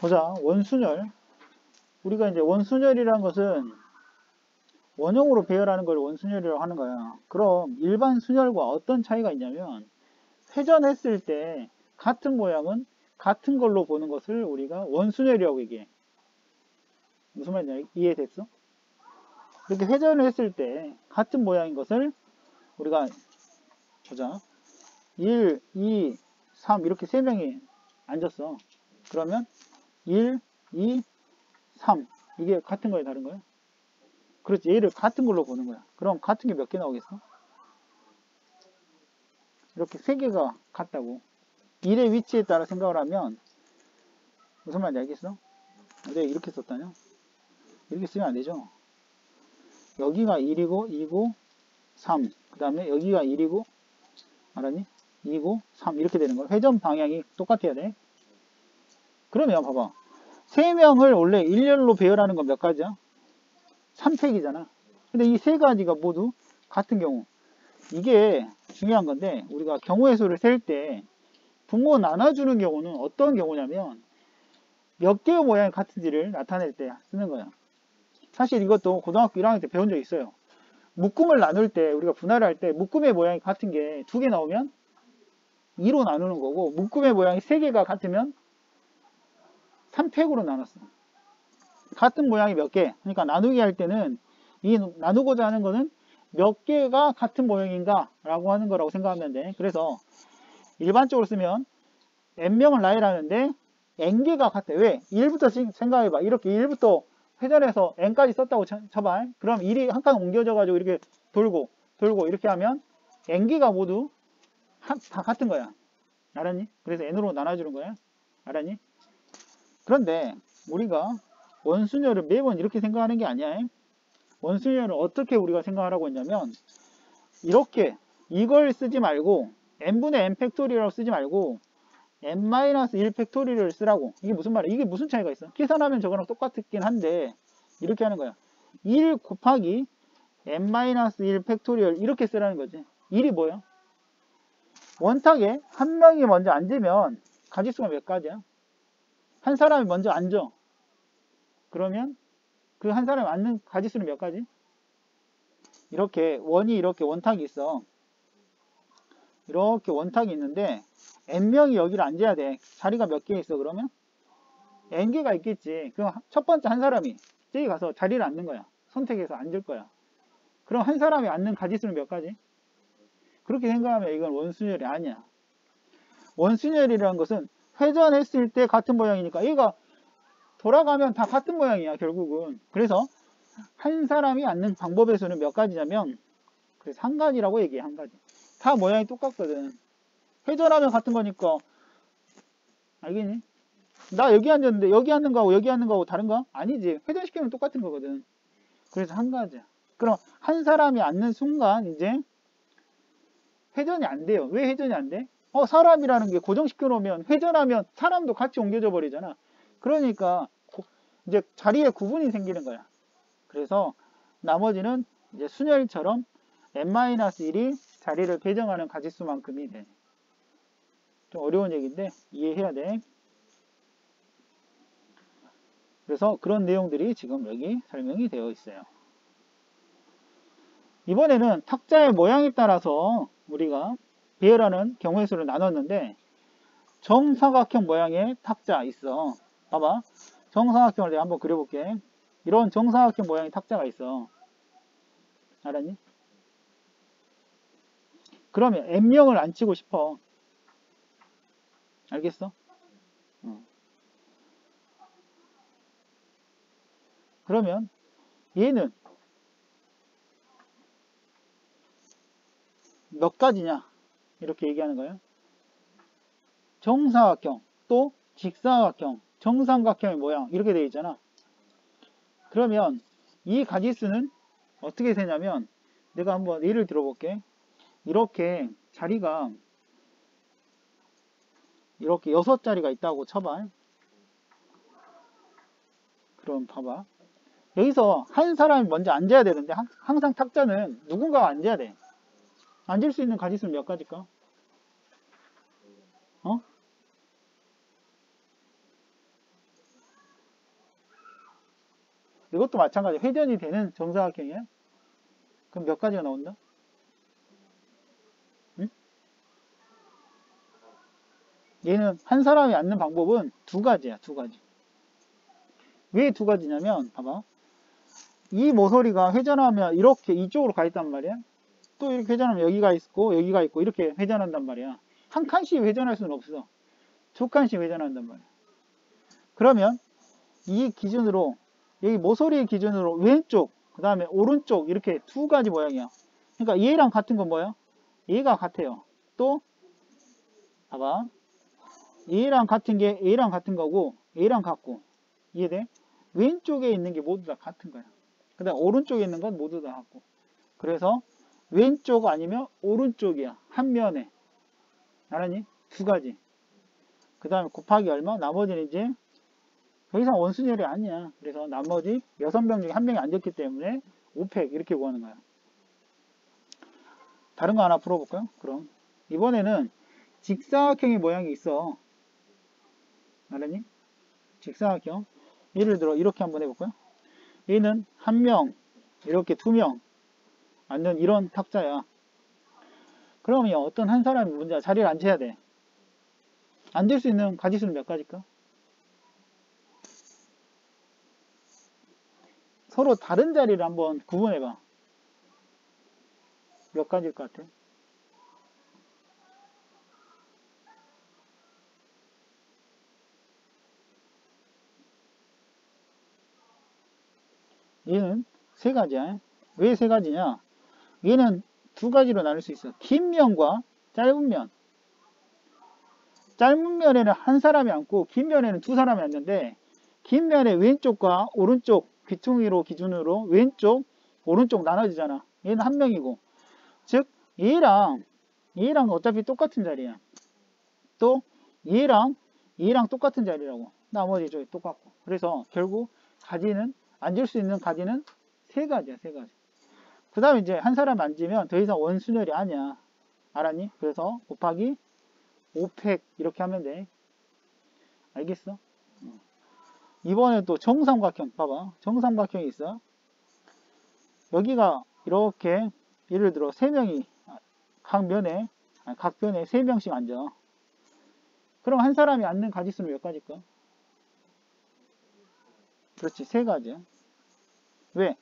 보자. 원순열. 우리가 이제 원순열이라는 것은 원형으로 배열하는 걸 원순열이라고 하는 거야. 그럼 일반 순열과 어떤 차이가 있냐면 회전했을 때 같은 모양은 같은 걸로 보는 것을 우리가 원순열이라고 얘기해. 무슨 말이냐? 이해됐어? 이렇게 회전을 했을 때 같은 모양인 것을 우리가 보자. 1, 2, 3 이렇게 세 명이 앉았어. 그러면 1, 2, 3 이게 같은 거야, 다른 거야? 그렇지. 얘를 같은 걸로 보는 거야. 그럼 같은 게 몇 개 나오겠어? 이렇게 세 개가 같다고. 1의 위치에 따라 생각을 하면 무슨 말인지 알겠어? 내가 이렇게 썼다냐? 이렇게 쓰면 안 되죠. 여기가 1이고 2고 3. 그 다음에 여기가 1이고 알았니? 2고 3 이렇게 되는 거야. 회전 방향이 똑같아야 돼. 그러면 봐봐. 3명을 원래 일렬로 배열하는 건 몇 가지야? 3팩이잖아. 근데 이 세 가지가 모두 같은 경우. 이게 중요한 건데 우리가 경우의 수를 셀 때 분모 나눠주는 경우는 어떤 경우냐면 몇 개의 모양이 같은지를 나타낼 때 쓰는 거야. 사실 이것도 고등학교 1학년 때 배운 적 있어요. 묶음을 나눌 때 우리가 분할을 할 때 묶음의 모양이 같은 게 2개 나오면 2로 나누는 거고 묶음의 모양이 3개가 같으면 3팩으로 나눴어. 같은 모양이 몇 개. 그러니까 나누기 할 때는 이 나누고자 하는 거는 몇 개가 같은 모양인가 라고 하는 거라고 생각하면 돼. 그래서 일반적으로 쓰면 n명을 나열하는데 n개가 같아. 왜? 1부터 생각해봐. 이렇게 1부터 회전해서 n까지 썼다고 쳐봐. 그럼 1이 한 칸 옮겨져 가지고 이렇게 돌고 이렇게 하면 n개가 모두 다 같은 거야. 알았니? 그래서 n으로 나눠주는 거야. 알았니? 그런데 우리가 원순열을 매번 이렇게 생각하는 게 아니야. 원순열을 어떻게 우리가 생각하라고 했냐면 이렇게 이걸 쓰지 말고 n분의 n 팩토리라고 쓰지 말고 n-1 팩토리를 쓰라고. 이게 무슨 말이야? 이게 무슨 차이가 있어? 계산하면 저거랑 똑같긴 한데 이렇게 하는 거야. 1 곱하기 n-1 팩토리얼 이렇게 쓰라는 거지. 1이 뭐야? 원탁에 한 명이 먼저 앉으면 가지수가 몇 가지야? 한 사람이 먼저 앉아. 그러면 그 한 사람이 앉는 가지수는 몇 가지? 이렇게 이렇게 원탁이 있어. 이렇게 원탁이 있는데 n명이 여기를 앉아야 돼. 자리가 몇 개 있어 그러면? n개가 있겠지. 그럼 첫 번째 한 사람이 저기 가서 자리를 앉는 거야. 선택해서 앉을 거야. 그럼 한 사람이 앉는 가지수는 몇 가지? 그렇게 생각하면 이건 원순열이 아니야. 원순열이라는 것은 회전했을 때 같은 모양이니까 얘가 돌아가면 다 같은 모양이야 결국은. 그래서 한 사람이 앉는 방법의 수는 몇 가지냐면 그래서 한 가지라고 얘기해. 한 가지. 다 모양이 똑같거든. 회전하면 같은 거니까 알겠니? 나 여기 앉았는데 여기 앉는 거하고 여기 앉는 거하고 다른가? 아니지. 회전시키면 똑같은 거거든. 그래서 한 가지야. 그럼 한 사람이 앉는 순간 이제 회전이 안 돼요. 왜 회전이 안 돼? 사람이라는 게 고정시켜 놓으면 회전하면 사람도 같이 옮겨져 버리잖아. 그러니까 이제 자리에 구분이 생기는 거야. 그래서 나머지는 이제 순열처럼 n-1이 자리를 배정하는 가지수만큼이 돼. 좀 어려운 얘기인데 이해해야 돼. 그래서 그런 내용들이 지금 여기 설명이 되어 있어요. 이번에는 탁자의 모양에 따라서 우리가 배열하는 경우의 수를 나눴는데 정사각형 모양의 탁자 있어. 봐봐. 정사각형을 내가 한번 그려볼게. 이런 정사각형 모양의 탁자가 있어. 알았니? 그러면 n명을 안 치고 싶어. 알겠어? 그러면 얘는 몇 가지냐? 이렇게 얘기하는 거예요. 정사각형, 또 직사각형, 정삼각형의 모양 이렇게 되어 있잖아. 그러면 이 가지수는 어떻게 되냐면 내가 한번 예를 들어볼게. 이렇게 자리가 이렇게 6자리가 있다고 쳐봐. 그럼 봐봐. 여기서 한 사람이 먼저 앉아야 되는데 항상 탁자는 누군가가 앉아야 돼. 앉을 수 있는 가지수는 몇 가지일까? 이것도 마찬가지. 회전이 되는 정사각형이야. 그럼 몇 가지가 나온다? 응? 얘는 한 사람이 앉는 방법은 두 가지야. 두 가지. 왜 두 가지냐면 봐봐. 이 모서리가 회전하면 이렇게 이쪽으로 가 있단 말이야. 또 이렇게 회전하면 여기가 있고 여기가 있고 이렇게 회전한단 말이야. 한 칸씩 회전할 수는 없어. 두 칸씩 회전한단 말이야. 그러면 이 기준으로 여기 모서리 기준으로 왼쪽 그 다음에 오른쪽 이렇게 두 가지 모양이야. 그러니까 얘랑 같은 건 뭐야? 얘가 같아요. 또 봐봐. 얘랑 같은 게 얘랑 같은 거고 얘랑 같고 이해돼? 왼쪽에 있는 게 모두 다 같은 거야. 그 다음 오른쪽에 있는 건 모두 다 같고. 그래서 왼쪽 아니면 오른쪽이야. 한 면에. 알았니? 두 가지. 그 다음에 곱하기 얼마? 나머지는 이제 더 이상 원순열이 아니야. 그래서 나머지 6명 중에 한 명이 앉았기 때문에 5팩 이렇게 구하는 거야. 다른 거 하나 풀어볼까요? 그럼 이번에는 직사각형의 모양이 있어. 알았니? 직사각형. 예를 들어 이렇게 한번 해볼까요? 얘는 한 명, 이렇게 두 명 앉는 이런 탁자야. 그러면 어떤 한 사람이 먼저 자리를 앉혀야 돼. 앉을 수 있는 가지수는 몇 가지일까? 서로 다른 자리를 한번 구분해봐. 몇 가지일 것 같아? 얘는 세 가지야. 왜 세 가지냐? 얘는 두 가지로 나눌 수 있어. 긴 면과 짧은 면. 짧은 면에는 한 사람이 앉고 긴 면에는 두 사람이 앉는데 긴 면의 왼쪽과 오른쪽 귀퉁이로 기준으로 왼쪽, 오른쪽 나눠지잖아. 얘는 한 명이고. 즉 얘랑 어차피 똑같은 자리야. 또 얘랑 똑같은 자리라고. 나머지 저기 똑같고. 그래서 결국 가지는 앉을 수 있는 가지는 세 가지야. 세 가지. 그 다음에 이제 한 사람 앉으면 더 이상 원순열이 아니야. 알았니? 그래서 곱하기 5팩 이렇게 하면 돼. 알겠어? 이번에 또 정삼각형 봐봐. 정삼각형이 있어. 여기가 이렇게 예를 들어 3명이 각 변에 3명씩 앉아. 그럼 한 사람이 앉는 가지수는 몇 가지일까? 그렇지, 세 가지야. 왜?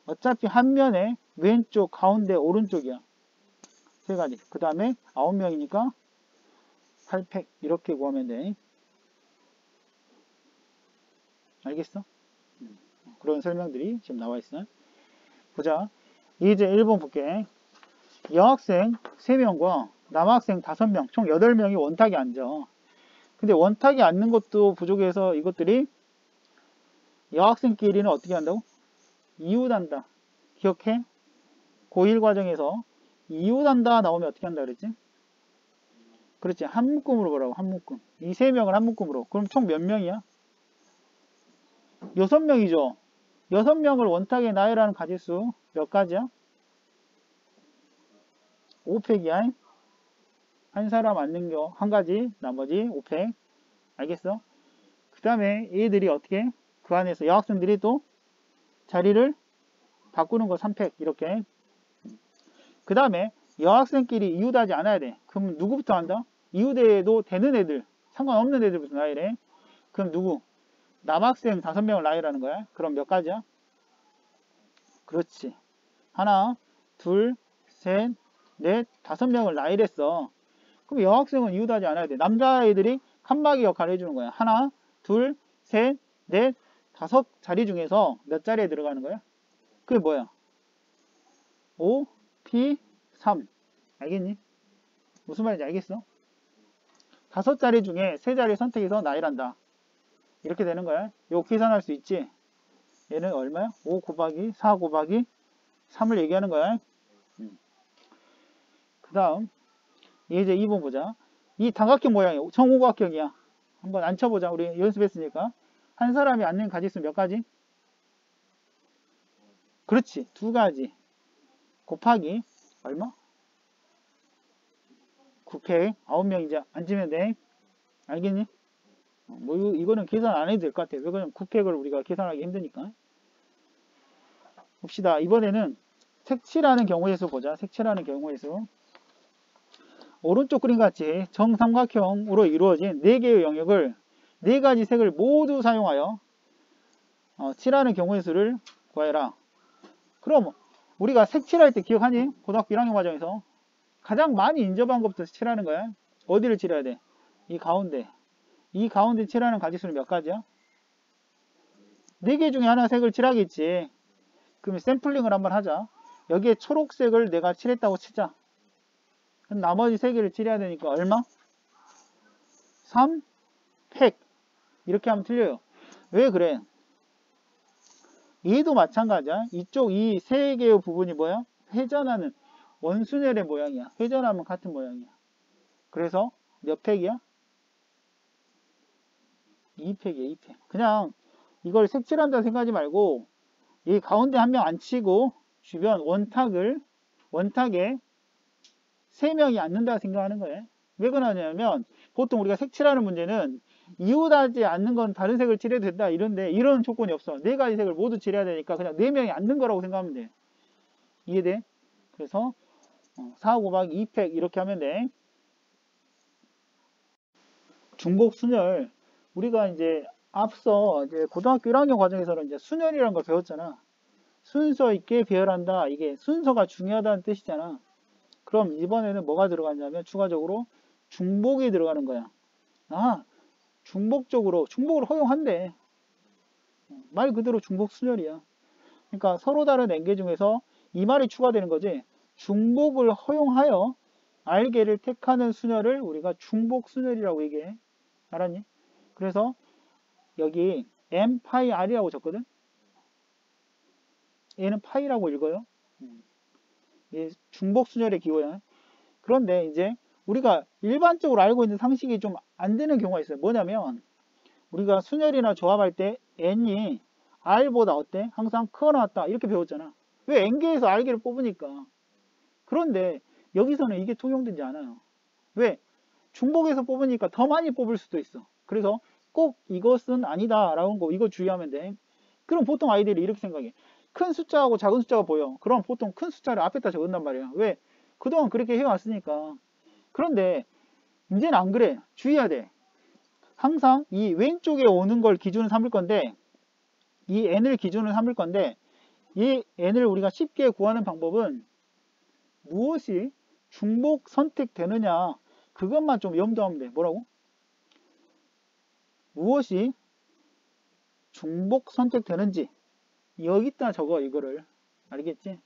어차피 한 면에 왼쪽, 가운데, 오른쪽이야. 세 가지. 그 다음에 9명이니까 8팩 이렇게 구하면 돼. 알겠어? 그런 설명들이 지금 나와 있어. 보자. 이제 1번 볼게. 여학생 3명과 남학생 5명, 총 8명이 원탁에 앉아. 근데 원탁에 앉는 것도 부족해서 이것들이 여학생끼리는 어떻게 한다고? 이웃한다. 기억해? 고1 과정에서 이웃한다 나오면 어떻게 한다 그랬지? 그렇지. 한 묶음으로 보라고. 한 묶음. 이 3명을 한 묶음으로. 그럼 총 몇 명이야? 6명이죠. 6명을 원탁에 나열하는 가지수 몇 가지야? 5팩이야. 한 사람 앉는 거 한 가지, 나머지 5팩. 알겠어? 그 다음에 얘들이 어떻게? 그 안에서 여학생들이 또 자리를 바꾸는 거 3팩. 이렇게. 그 다음에 여학생끼리 이웃하지 않아야 돼. 그럼 누구부터 한다? 이웃해도 되는 애들, 상관없는 애들부터 나열해. 그럼 누구? 남학생 5명을 나열하는 거야. 그럼 몇 가지야? 그렇지. 하나, 둘, 셋, 넷, 5명을 나열했어. 그럼 여학생은 이웃하지 않아야 돼. 남자애들이 칸막이 역할을 해주는 거야. 하나, 둘, 셋, 넷, 5자리 중에서 몇 자리에 들어가는 거야? 그게 뭐야? 5, P, 3. 알겠니? 무슨 말인지 알겠어? 5자리 중에 3자리 선택해서 나열한다. 이렇게 되는 거야. 이거 계산할 수 있지? 얘는 얼마야? 5 곱하기 4 곱하기 3을 얘기하는 거야. 그 다음 이제 2번 보자. 이 삼각형 모양이 정오각형이야. 한번 앉혀보자. 우리 연습했으니까. 한 사람이 앉는 가지수 몇 가지? 그렇지. 2가지. 곱하기 얼마? 9팩. 9명 이제 앉으면 돼. 알겠니? 뭐 이거는 계산 안 해도 될 것 같아. 왜냐면 9팩을 우리가 계산하기 힘드니까. 봅시다. 이번에는 색칠하는 경우의 수 보자. 색칠하는 경우의 수. 오른쪽 그림 같이 정삼각형으로 이루어진 4개의 영역을 4가지 색을 모두 사용하여 칠하는 경우의 수를 구해라. 그럼 우리가 색칠할 때 기억하니? 고등학교 1학년 과정에서 가장 많이 인접한 것부터 칠하는 거야. 어디를 칠해야 돼? 이 가운데. 이 가운데 칠하는 가지수는 몇 가지야? 4개 중에 하나 색을 칠하겠지. 그럼 샘플링을 한번 하자. 여기에 초록색을 내가 칠했다고 치자. 그럼 나머지 3개를 칠해야 되니까 얼마? 3, 팩. 이렇게 하면 틀려요. 왜 그래? 얘도 마찬가지야. 이쪽 이 3개의 부분이 뭐야? 회전하는 원순열의 모양이야. 회전하면 같은 모양이야. 그래서 몇 팩이야? 2팩이야, 2팩. 그냥 이걸 색칠한다 생각하지 말고 이 가운데 한 명 안 치고 주변 원탁에 3명이 앉는다 생각하는 거예요. 왜 그러냐면 보통 우리가 색칠하는 문제는 이웃하지 않는 건 다른 색을 칠해도 된다 이런데 이런 조건이 없어. 4가지 색을 모두 칠해야 되니까 그냥 4명이 앉는 거라고 생각하면 돼. 이해돼? 그래서 4 곱하기 2팩 이렇게 하면 돼. 중복 순열. 우리가 이제 앞서 이제 고등학교 1학년 과정에서는 이제 순열이라는 걸 배웠잖아. 순서 있게 배열한다. 이게 순서가 중요하다는 뜻이잖아. 그럼 이번에는 뭐가 들어가냐면 추가적으로 중복이 들어가는 거야. 중복을 허용한대. 말 그대로 중복 순열이야. 그러니까 서로 다른 N개 중에서 이 말이 추가되는 거지. 중복을 허용하여 R개를 택하는 순열을 우리가 중복 순열이라고 얘기해. 알았니? 그래서 여기 M 파이 R이라고 적거든. 얘는 파이라고 읽어요. 얘 중복 순열의 기호야. 그런데 이제 우리가 일반적으로 알고 있는 상식이 좀 안 되는 경우가 있어요. 뭐냐면 우리가 순열이나 조합할 때 n이 r보다 어때? 항상 크거나 같다 이렇게 배웠잖아. 왜 n개에서 r개를 뽑으니까. 그런데 여기서는 이게 통용되지 않아요. 왜? 중복에서 뽑으니까 더 많이 뽑을 수도 있어. 그래서 꼭 이것은 아니다 라는 거 이거 주의하면 돼. 그럼 보통 아이들이 이렇게 생각해. 큰 숫자하고 작은 숫자가 보여. 그럼 보통 큰 숫자를 앞에다 적은단 말이야. 왜? 그동안 그렇게 해왔으니까. 그런데 이제는 안 그래. 주의해야 돼. 항상 이 왼쪽에 오는 걸 기준으로 삼을 건데 이 n을 기준으로 삼을 건데 이 n을 우리가 쉽게 구하는 방법은 무엇이 중복 선택되느냐 그것만 좀 염두하면 돼. 뭐라고? 무엇이 중복 선택되는지 여기다 적어 이거를. 알겠지?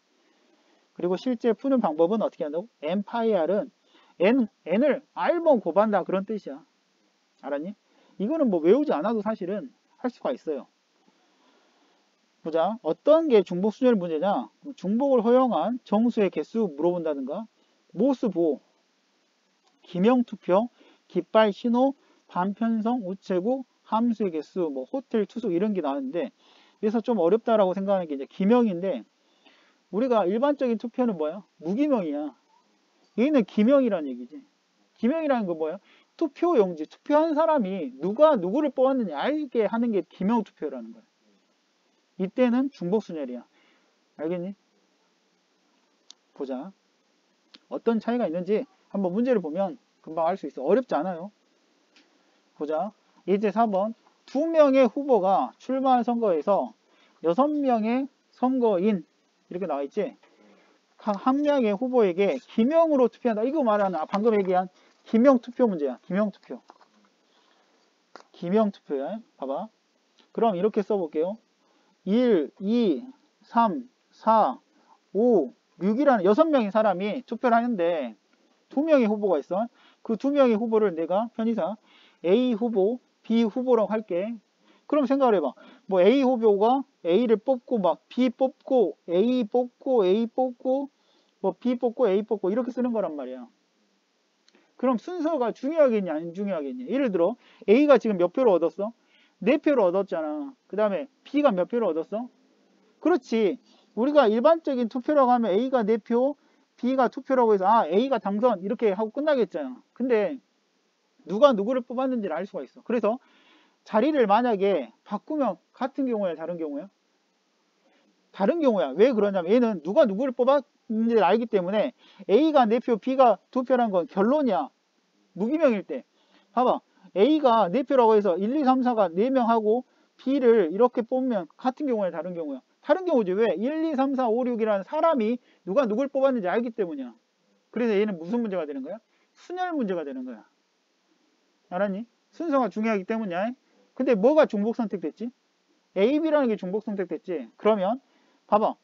그리고 실제 푸는 방법은 어떻게 한다고? n 파이 r은 n을 r번 곱한다 그런 뜻이야. 알았니? 이거는 뭐 외우지 않아도 사실은 할 수가 있어요. 보자. 어떤 게 중복 순열 문제냐? 중복을 허용한 정수의 개수 물어본다든가 모수 보호, 기명투표, 깃발 신호, 반편성, 우체국, 함수의 개수, 뭐 호텔 투숙 이런 게 나왔는데 그래서 좀 어렵다라고 생각하는 게 이제 기명인데 우리가 일반적인 투표는 뭐야? 무기명이야. 얘는 기명이라는 얘기지. 기명이라는 건 뭐야? 투표용지, 투표한 사람이 누가 누구를 뽑았느냐 알게 하는 게 기명투표라는 거야. 이때는 중복순열이야. 알겠니? 보자. 어떤 차이가 있는지 한번 문제를 보면 금방 알 수 있어. 어렵지 않아요. 보자. 이제 4번. 2명의 후보가 출마한 선거에서 6명의 선거인 이렇게 나와 있지. 한 명의 후보에게 기명으로 투표한다. 이거 말하는 방금 얘기한 기명투표 문제야. 기명투표. 기명투표야. 봐봐. 그럼 이렇게 써볼게요. 1, 2, 3, 4, 5, 6이라는 6명의 사람이 투표를 하는데 2명의 후보가 있어. 그 2명의 후보를 내가 편의상 A 후보, B 후보라고 할게. 그럼 생각을 해봐. 뭐 A 후보가 A를 뽑고 막 B 뽑고 A 뽑고 A 뽑고 뭐 B 뽑고 A 뽑고 이렇게 쓰는 거란 말이야. 그럼 순서가 중요하겠냐 안 중요하겠냐. 예를 들어 A가 지금 몇 표를 얻었어? 4표를 얻었잖아. 그 다음에 B가 몇 표를 얻었어? 그렇지. 우리가 일반적인 투표라고 하면 A가 4표, B가 2표라고 해서 A가 당선 이렇게 하고 끝나겠잖아. 근데 누가 누구를 뽑았는지를 알 수가 있어. 그래서 자리를 만약에 바꾸면 같은 경우에 다른 경우에 다른 경우야. 왜 그러냐면 얘는 누가 누구를 뽑았는지를 알기 때문에 A가 4표, B가 2표란 건 결론이야. 무기명일 때. 봐봐. A가 4표라고 해서 1, 2, 3, 4가 4명하고 B를 이렇게 뽑으면 같은 경우야, 다른 경우야? 다른 경우지. 왜? 1, 2, 3, 4, 5, 6이라는 사람이 누가 누굴 뽑았는지 알기 때문이야. 그래서 얘는 무슨 문제가 되는 거야? 순열 문제가 되는 거야. 알았니? 순서가 중요하기 때문이야. 근데 뭐가 중복 선택됐지? A, B라는 게 중복 선택됐지. 그러면 봐봐.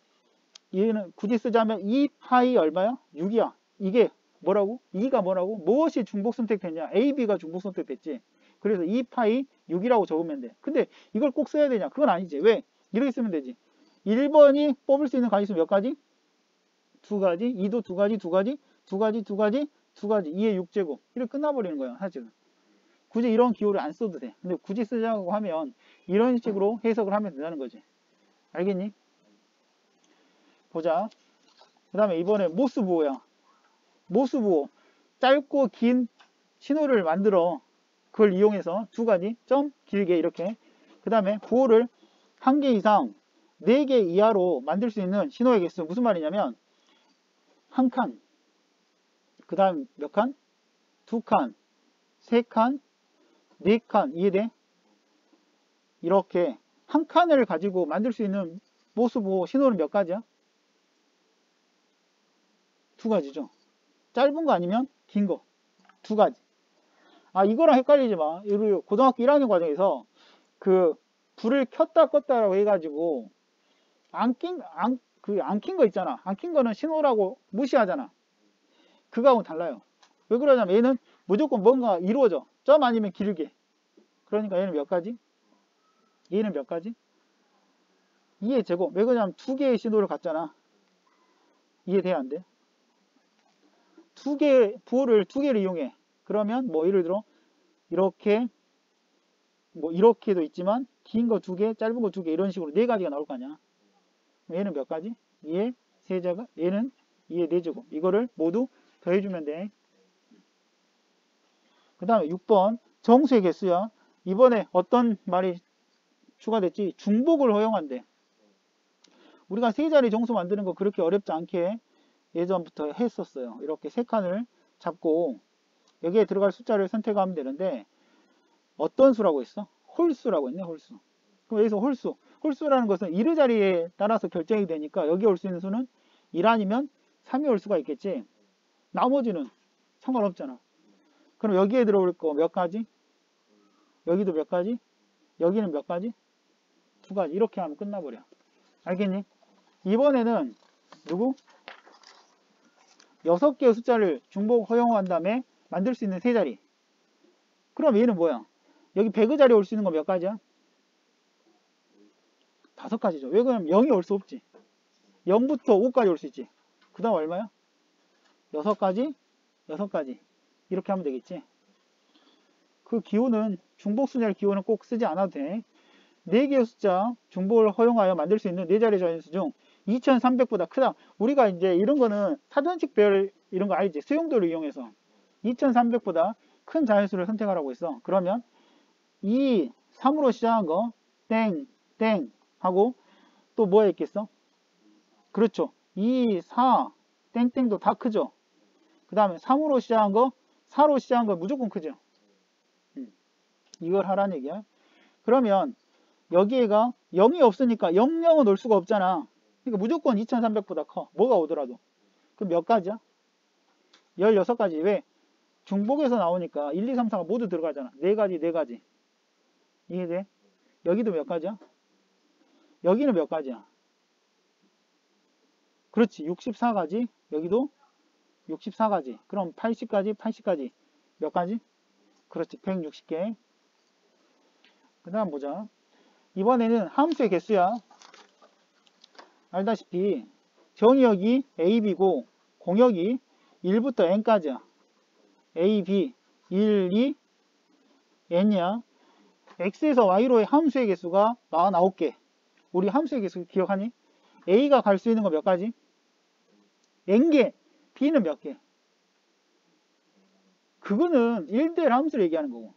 얘는 굳이 쓰자면 2파이 얼마야? 6이야. 이게 뭐라고? 2가 뭐라고? 무엇이 중복 선택됐냐? A, B가 중복 선택됐지. 그래서 2파이 6이라고 적으면 돼. 근데 이걸 꼭 써야 되냐? 그건 아니지. 왜? 이렇게 쓰면 되지. 1번이 뽑을 수 있는 가지수 몇 가지? 2가지. 2도 2가지, 2가지, 2가지, 2가지, 2가지. 2의 6제곱. 이렇게 끝나버리는 거야. 사실은. 굳이 이런 기호를 안 써도 돼. 근데 굳이 쓰자고 하면 이런 식으로 해석을 하면 된다는 거지. 알겠니? 보자. 그 다음에 이번에 모스부호야. 모스부호. 짧고 긴 신호를 만들어. 그걸 이용해서 2가지 점 길게 이렇게. 그 다음에 부호를 1개 이상 4개 이하로 만들 수 있는 신호의 개수. 무슨 말이냐면 1칸. 그 다음 몇 칸? 2칸. 3칸. 4칸. 이해돼? 이렇게 한 칸을 가지고 만들 수 있는 모스부호 신호는 몇 가지야? 2가지죠. 짧은 거 아니면 긴 거. 2가지. 아, 이거랑 헷갈리지 마. 고등학교 1학년 과정에서 그 불을 켰다 껐다라고 해가지고 안 킨 거 있잖아. 안 킨 거는 신호라고 무시하잖아. 그거하고는 달라요. 왜 그러냐면 얘는 무조건 뭔가 이루어져. 점 아니면 길게. 그러니까 얘는 몇 가지? 얘는 몇 가지? 2의 제곱. 왜 그러냐면 2개의 신호를 갖잖아. 이해돼야 안 돼? 2개, 부호를 2개를 이용해. 그러면 뭐 예를 들어 이렇게 뭐 이렇게도 있지만 긴 거 2개, 짧은 거 2개 이런 식으로 4가지가 나올 거 아니야. 얘는 몇 가지? 2의 세제곱, 얘는 2의 4제곱. 이거를 모두 더해주면 돼. 그 다음에 6번 정수의 개수야. 이번에 어떤 말이 추가됐지? 중복을 허용한대. 우리가 세 자리 정수 만드는 거 그렇게 어렵지 않게 예전부터 했었어요. 이렇게 3칸을 잡고 여기에 들어갈 숫자를 선택하면 되는데 어떤 수라고 했어? 홀수라고 했네. 홀수. 그럼 여기서 홀수. 홀수라는 것은 이르 자리에 따라서 결정이 되니까 여기 올 수 있는 수는 1 아니면 3이 올 수가 있겠지. 나머지는 상관없잖아. 그럼 여기에 들어올 거 몇 가지? 여기도 몇 가지? 여기는 몇 가지? 2가지. 이렇게 하면 끝나버려. 알겠니? 이번에는 누구? 6개의 숫자를 중복 허용한 다음에 만들 수 있는 세 자리. 그럼 얘는 뭐야? 여기 100의 자리에 올 수 있는 거 몇 가지야? 5가지죠. 왜 그러면 0이 올 수 없지. 0부터 5까지 올 수 있지. 그 다음 얼마야? 6가지, 6가지. 이렇게 하면 되겠지. 그 기호는, 중복순열 기호는 꼭 쓰지 않아도 돼. 4개의 숫자 중복을 허용하여 만들 수 있는 4자리 자연수 중 2300보다 크다. 우리가 이제 이런 거는 사전식별 이런 거 알지? 수용도를 이용해서 2300보다 큰 자연수를 선택하라고 했어. 그러면 2, 3으로 시작한 거 땡, 땡 하고 또 뭐가 있겠어? 그렇죠. 2, 4, 땡땡도 다 크죠. 그 다음에 3으로 시작한 거, 4로 시작한 거 무조건 크죠. 이걸 하라는 얘기야. 그러면 여기에가 0이 없으니까 00은 올 수가 없잖아. 그러니까 무조건 2300보다 커. 뭐가 오더라도. 그럼 몇 가지야? 16가지. 왜? 중복에서 나오니까 1, 2, 3, 4가 모두 들어가잖아. 4가지, 4가지. 이해돼? 여기도 몇 가지야? 여기는 몇 가지야? 그렇지. 64가지. 여기도 64가지. 그럼 80가지, 80가지. 몇 가지? 그렇지. 160개. 그 다음 보자. 이번에는 함수의 개수야. 알다시피 정의역이 A, B고 공역이 1부터 N까지야. A, B, 1, 2, N이야. X에서 Y로의 함수의 개수가 49개. 우리 함수의 개수 기억하니? A가 갈 수 있는 거 몇 가지? N개. B는 몇 개? 그거는 1대1 함수를 얘기하는 거고.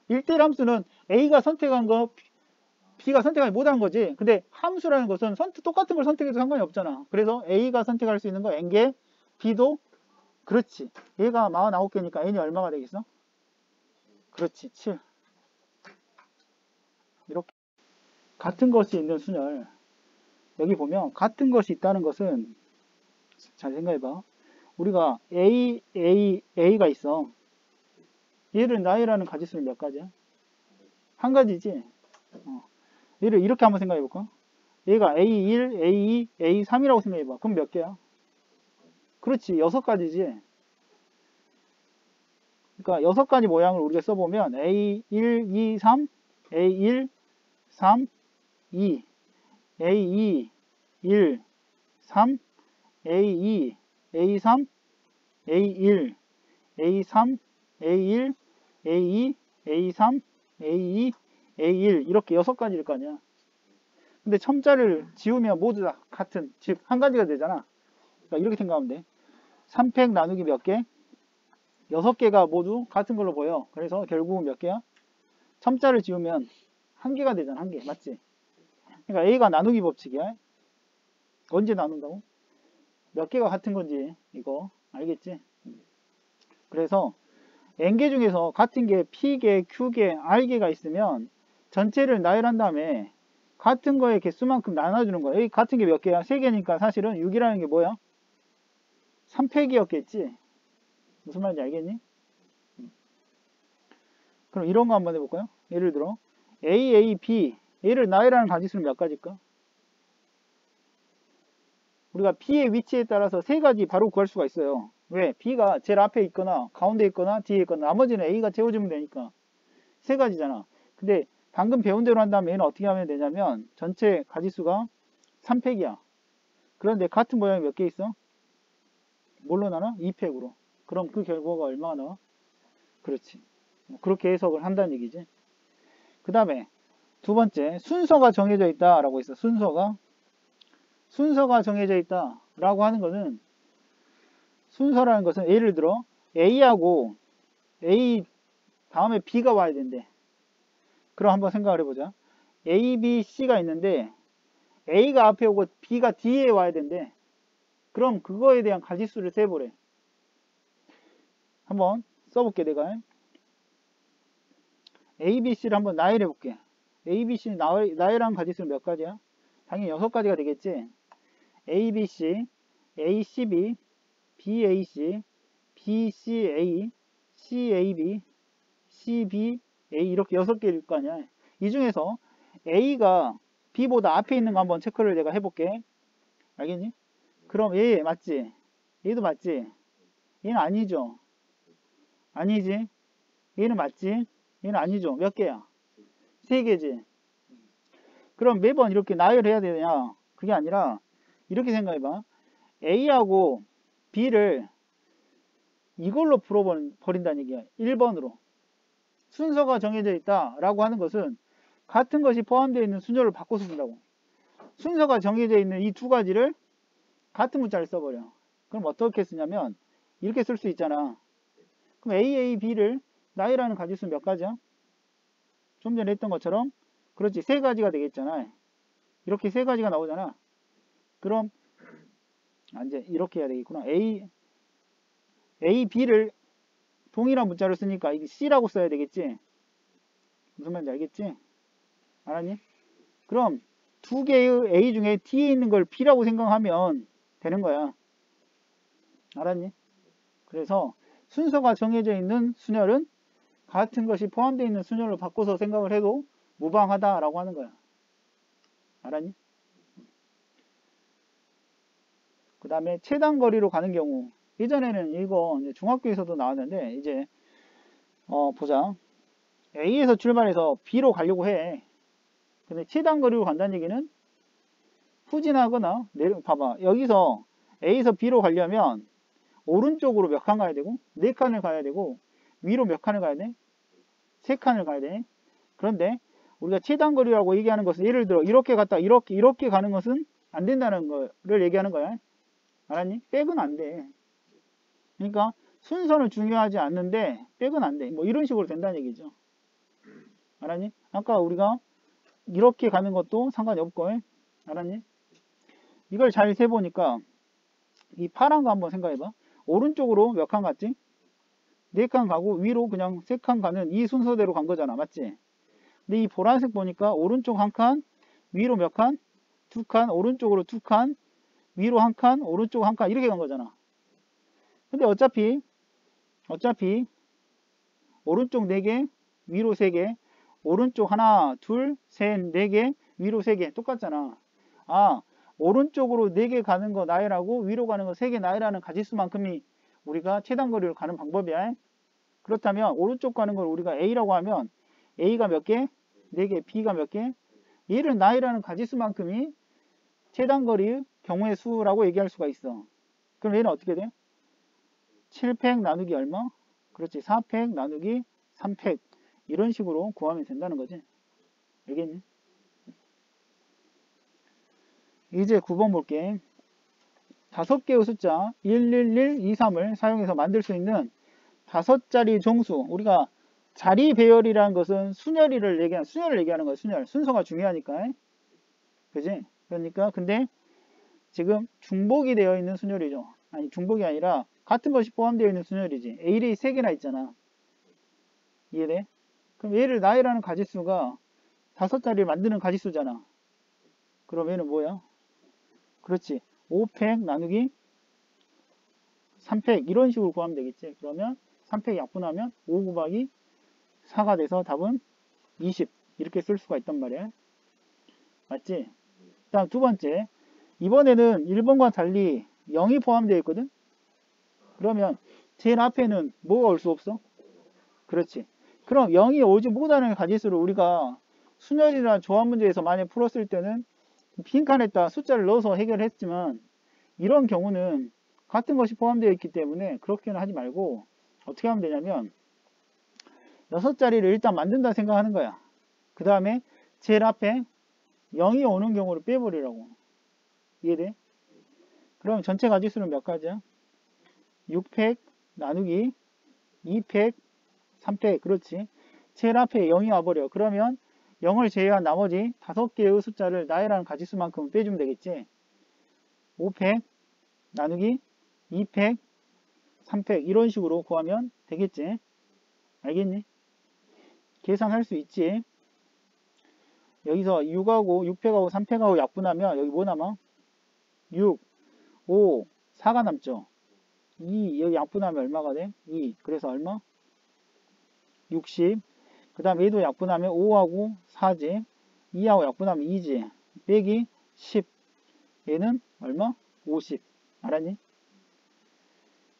1대1 함수는 A가 선택한 거 B가 선택하지 못한 거지. 근데 함수라는 것은 똑같은 걸 선택해도 상관이 없잖아. 그래서 A가 선택할 수 있는 거 N개, B도 그렇지. 얘가 49개니까 N이 얼마가 되겠어? 그렇지, 7. 이렇게 같은 것이 있는 순열. 여기 보면 같은 것이 있다는 것은 잘 생각해봐. 우리가 A가 있어. 얘를 나이라는 가지수는 몇 가지야? 한 가지지. 얘를 이렇게 한번 생각해볼까? 얘가 A1, A2, A3이라고 생각해봐. 그럼 몇 개야? 그렇지, 6가지지. 그러니까 6가지 모양을 우리가 써보면 A1, 2, 3, A1, 3, 2, A2, 1, 3, A2, A3, A1, A3, A1, A2, A3, A2, A1 이렇게 6가지일 거 아니야. 근데 첨자를 지우면 모두 다 같은, 즉 한 가지가 되잖아. 그러니까 이렇게 생각하면 돼. 3팩 나누기 몇 개? 6개가 모두 같은 걸로 보여. 그래서 결국은 몇 개야? 첨자를 지우면 한 개가 되잖아. 한 개. 맞지? 그러니까 A가 나누기 법칙이야. 언제 나눈다고? 몇 개가 같은 건지 이거 알겠지? 그래서 N개 중에서 같은 게 P개, Q개, R개가 있으면 전체를 나열한 다음에 같은 거의 개수만큼 나눠주는 거야. 여기 같은 게 몇 개야? 3개니까 사실은 6이라는 게 뭐야? 3팩이었겠지? 무슨 말인지 알겠니? 그럼 이런 거 한번 해볼까요? 예를 들어 A, A, B 얘를 나열하는 가지수는 몇 가지일까? 우리가 B의 위치에 따라서 3가지 바로 구할 수가 있어요. 왜? B가 제일 앞에 있거나 가운데 있거나 뒤에 있거나 나머지는 A가 채워주면 되니까 3가지잖아. 근데 방금 배운 대로 한다면 얘는 어떻게 하면 되냐면 전체 가지수가 3팩이야. 그런데 같은 모양이 몇 개 있어? 뭘로 나눠? 2팩으로. 그럼 그 결과가 얼마나 나와? 그렇지. 그렇게 해석을 한다는 얘기지. 그 다음에 두 번째, 순서가 정해져 있다라고 있어. 순서가 정해져 있다라고 하는 것은, 순서라는 것은 예를 들어 A하고 A 다음에 B가 와야 된대. 그럼 한번 생각을 해보자. A, B, C가 있는데 A가 앞에 오고 B가 뒤에 와야 된대. 그럼 그거에 대한 가지수를 세보래. 한번 써볼게 내가. A, B, C를 한번 나열해볼게. A, B, C 나열한 가지수는 몇 가지야? 당연히 6가지가 되겠지. A, B, C, A, C, B, B, A, C, B, C, A, C, A, B, C, B, A 이렇게 6개일 거 아니야. 이 중에서 A가 B보다 앞에 있는 거 한번 체크를 내가 해볼게. 알겠니? 그럼 A 맞지? 얘도 맞지? 얘는 아니죠? 아니지? 얘는 맞지? 얘는 아니죠? 몇 개야? 3개지? 그럼 매번 이렇게 나열해야 되냐? 그게 아니라 이렇게 생각해봐. A하고 B를 이걸로 풀어버린다는 얘기야. 1번으로. 순서가 정해져 있다 라고 하는 것은 같은 것이 포함되어 있는 순서를 바꿔서 쓴다고. 순서가 정해져 있는 이 2가지를 같은 문자를 써버려. 그럼 어떻게 쓰냐면 이렇게 쓸 수 있잖아. 그럼 A, A, B를 나열하는 가지수는 몇 가지야? 좀 전에 했던 것처럼 그렇지, 3가지가 되겠잖아. 이렇게 3가지가 나오잖아. 그럼 이제 이렇게 해야 되겠구나. A, B를 동일한 문자를 쓰니까 이게 C라고 써야 되겠지? 무슨 말인지 알겠지? 알았니? 그럼 2개의 A 중에 D에 있는 걸 P라고 생각하면 되는 거야. 알았니? 그래서 순서가 정해져 있는 순열은 같은 것이 포함되어 있는 순열로 바꿔서 생각을 해도 무방하다라고 하는 거야. 알았니? 그 다음에 최단거리로 가는 경우, 예전에는 이거 이제 중학교에서도 나왔는데 이제 보자. A에서 출발해서 B로 가려고 해. 근데 최단거리로 간다는 얘기는 후진하거나 봐봐. 여기서 A에서 B로 가려면 오른쪽으로 몇 칸 가야 되고 4칸을 가야 되고 위로 몇 칸을 가야 돼? 3칸을 가야 돼. 그런데 우리가 최단거리라고 얘기하는 것은 예를 들어 이렇게 갔다 이렇게 가는 것은 안 된다는 거를 얘기하는 거야. 알았니? 백은 안 돼. 그러니까 순서는 중요하지 않는데 백은 안 돼. 뭐 이런 식으로 된다는 얘기죠. 알았니? 아까 우리가 이렇게 가는 것도 상관이 없고, 알았니? 이걸 잘 세보니까 이 파란 거 한번 생각해봐. 오른쪽으로 몇 칸 갔지? 4칸 가고 위로 그냥 3칸 가는 이 순서대로 간 거잖아. 맞지? 근데 이 보라색 보니까 오른쪽 1칸, 위로 몇 칸? 2칸, 오른쪽으로 2칸, 위로 1칸, 오른쪽 1칸 이렇게 간 거잖아. 근데 어차피 오른쪽 4개, 위로 3개, 오른쪽 하나, 둘, 셋, 4개, 위로 3개 똑같잖아. 아, 오른쪽으로 4개 가는 거 나열하고 위로 가는 거 3개 나열하는 가지수만큼이 우리가 최단거리를 가는 방법이야. 그렇다면 오른쪽 가는 걸 우리가 A라고 하면 A가 몇 개? 4개, B가 몇 개? 얘를 나열하는 가지수만큼이 최단거리의 경우의 수라고 얘기할 수가 있어. 그럼 얘는 어떻게 돼? 7팩 나누기 얼마? 그렇지. 4팩 나누기 3팩. 이런 식으로 구하면 된다는 거지. 알겠니? 이제 9번 볼게. 5개의 숫자 111, 23을 사용해서 만들 수 있는 5자리 정수. 우리가 자리 배열이라는 것은 순열을 얘기하는 거야. 순열. 순서가 중요하니까. 그지? 그러니까 근데 지금 중복이 되어 있는 순열이죠. 아니 중복이 아니라 같은 것이 포함되어 있는 순열이지. A들이 3개나 있잖아. 이해돼? 그럼 얘를 나열하는 가지수가 5자리를 만드는 가지수잖아. 그럼 얘는 뭐야? 그렇지. 5팩 나누기 3팩 이런 식으로 구하면 되겠지. 그러면 3팩 약분하면 5 곱하기 4가 돼서 답은 20 이렇게 쓸 수가 있단 말이야. 맞지? 다음 두 번째. 이번에는 1번과 달리 0이 포함되어 있거든. 그러면 제일 앞에는 뭐가 올 수 없어? 그렇지. 그럼 0이 오지 못하는 가지수를 우리가 순열이나 조합 문제에서 많이 풀었을 때는 빈칸에다 숫자를 넣어서 해결했지만 이런 경우는 같은 것이 포함되어 있기 때문에 그렇게는 하지 말고 어떻게 하면 되냐면 6자리를 일단 만든다 생각하는 거야. 그 다음에 제일 앞에 0이 오는 경우를 빼버리라고. 이해돼? 그럼 전체 가지수는 몇 가지야? 6팩 나누기 2팩 3팩. 그렇지. 제일 앞에 0이 와버려. 그러면 0을 제외한 나머지 5개의 숫자를 나열하는 가지수만큼 빼주면 되겠지. 5팩 나누기 2팩 3팩 이런 식으로 구하면 되겠지. 알겠니? 계산할 수 있지. 여기서 6하고 6팩하고 3팩하고 약분하면 여기 뭐 남아? 6, 5, 4가 남죠. 2 여기 약분하면 얼마가 돼? 2. 그래서 얼마? 60. 그 다음 얘도 약분하면 5하고 4지. 2하고 약분하면 2지. 빼기 10. 얘는 얼마? 50. 알았니?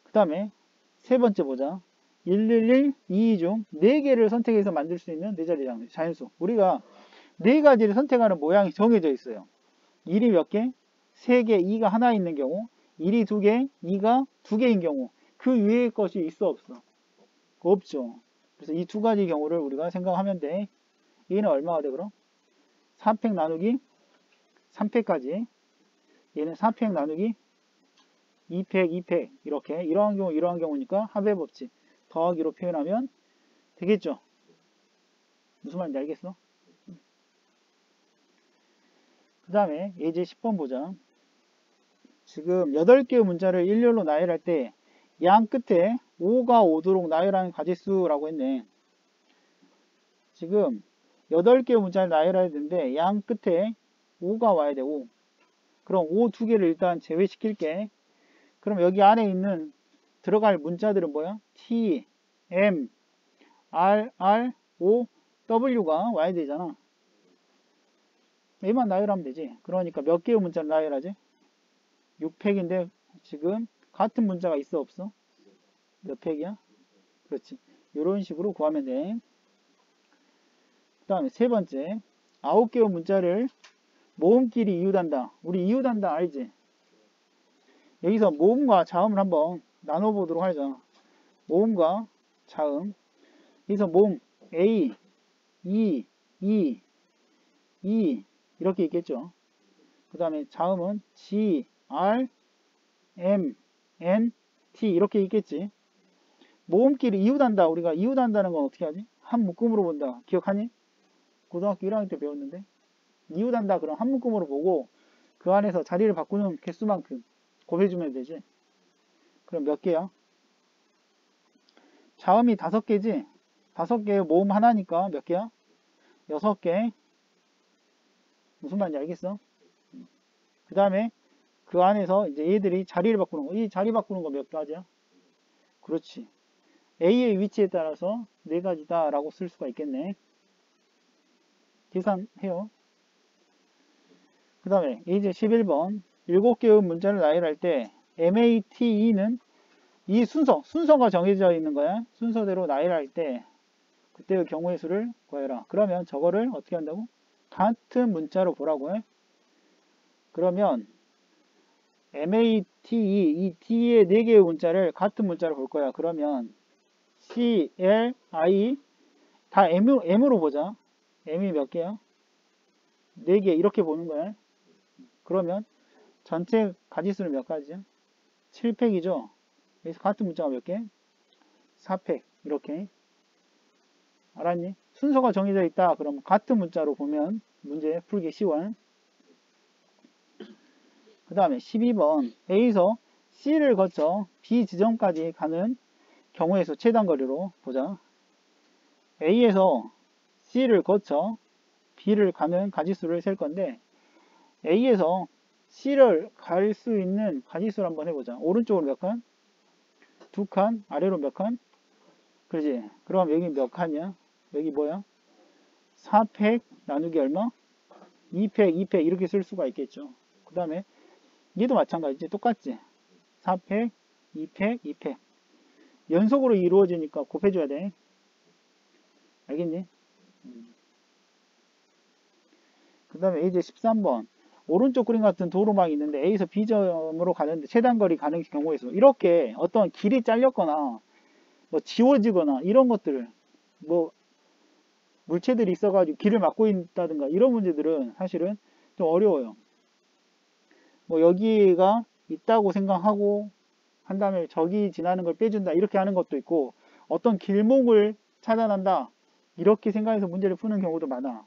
그 다음에 세 번째 보자. 111, 22 중 4개를 선택해서 만들 수 있는 4자리 자연수. 우리가 4가지를 선택하는 모양이 정해져 있어요. 1이 몇 개? 3개, 2가 하나 있는 경우, 1이 2개, 2가 2개인 경우. 그 위에 것이 있어 없어? 없죠. 그래서 이 2가지 경우를 우리가 생각하면 돼. 얘는 얼마가 돼 그럼? 4팩 나누기 3팩까지. 얘는 4팩 나누기 2팩, 2팩 이렇게 이러한 경우 이러한 경우니까 합의 법칙 더하기로 표현하면 되겠죠. 무슨 말인지 알겠어? 그 다음에 예제 10번 보자. 지금 8개의 문자를 일렬로 나열할 때 양 끝에 5가 오도록 나열하는 가지수라고 했네. 지금 8개의 문자를 나열해야 되는데 양 끝에 5가 와야 돼. 5. 그럼 5 2개를 일단 제외시킬게. 그럼 여기 안에 있는 들어갈 문자들은 뭐야? T, M, R, O, W가 와야 되잖아. 얘만 나열하면 되지. 그러니까 몇 개의 문자를 나열하지? 6팩인데 지금 같은 문자가 있어 없어? 몇 팩이야? 그렇지. 이런 식으로 구하면 돼. 그 다음에 세 번째 9개의 문자를 모음끼리 이웃한다. 우리 이웃한다 알지? 여기서 모음과 자음을 한번 나눠보도록 하자. 모음과 자음. 여기서 모음 A, E, E 이렇게 있겠죠. 그 다음에 자음은 G, R, M, N, T 이렇게 있겠지. 모음끼리 이웃한다. 우리가 이웃한다는 건 어떻게 하지? 한 묶음으로 본다. 기억하니? 고등학교 1학년 때 배웠는데. 이웃한다 그럼 한 묶음으로 보고 그 안에서 자리를 바꾸는 개수만큼 곱해주면 되지. 그럼 몇 개야? 자음이 5개지? 5개 모음 하나니까 몇 개야? 6개. 무슨 말인지 알겠어? 그 다음에 그 안에서 이제 얘들이 자리를 바꾸는 거. 이 자리 바꾸는 거 몇 가지야? 그렇지. A의 위치에 따라서 4가지다 라고 쓸 수가 있겠네. 계산해요. 그 다음에 이제 11번 7개의 문자를 나열할 때 MATE는 이 순서가 정해져 있는 거야. 순서대로 나열할 때 그때의 경우의 수를 구해라. 그러면 저거를 어떻게 한다고? 같은 문자로 보라고 해. 그러면 MATE, 이 T의 4개의 문자를 같은 문자로 볼 거야. 그러면 C, L, I 다 M으로 보자. M이 몇 개야? 4개 이렇게 보는 거야. 그러면 전체 가지수는 몇 가지야? 7팩이죠. 그래서 같은 문자가 몇 개? 4팩 이렇게. 알았니? 순서가 정해져 있다. 그럼 같은 문자로 보면 문제 풀기 쉬워. 그 다음에 12번 A에서 C를 거쳐 B 지점까지 가는 경우의 수 최단 거리로 보자. A에서 C를 거쳐 B를 가는 가지수를 셀 건데 A에서 C를 갈 수 있는 가지수를 한번 해보자. 오른쪽으로 몇 칸? 2칸. 아래로 몇 칸? 그러지. 그럼 여기 몇 칸이야? 여기 뭐야? 4팩 나누기 얼마? 2팩, 2팩 이렇게 쓸 수가 있겠죠. 그 다음에 얘도 마찬가지지. 똑같지. 4팩, 2팩, 2팩 연속으로 이루어지니까 곱해줘야 돼. 알겠니? 그 다음에 이제 13번 오른쪽 그림 같은 도로망이 있는데 A에서 B점으로 가는데 최단거리 가는 경우에 수 이렇게 어떤 길이 잘렸거나 뭐 지워지거나 이런 것들을 뭐 물체들이 있어가지고 길을 막고 있다든가 이런 문제들은 사실은 좀 어려워요. 뭐 여기가 있다고 생각하고 한 다음에 저기 지나는 걸 빼준다 이렇게 하는 것도 있고 어떤 길목을 차단한다 이렇게 생각해서 문제를 푸는 경우도 많아.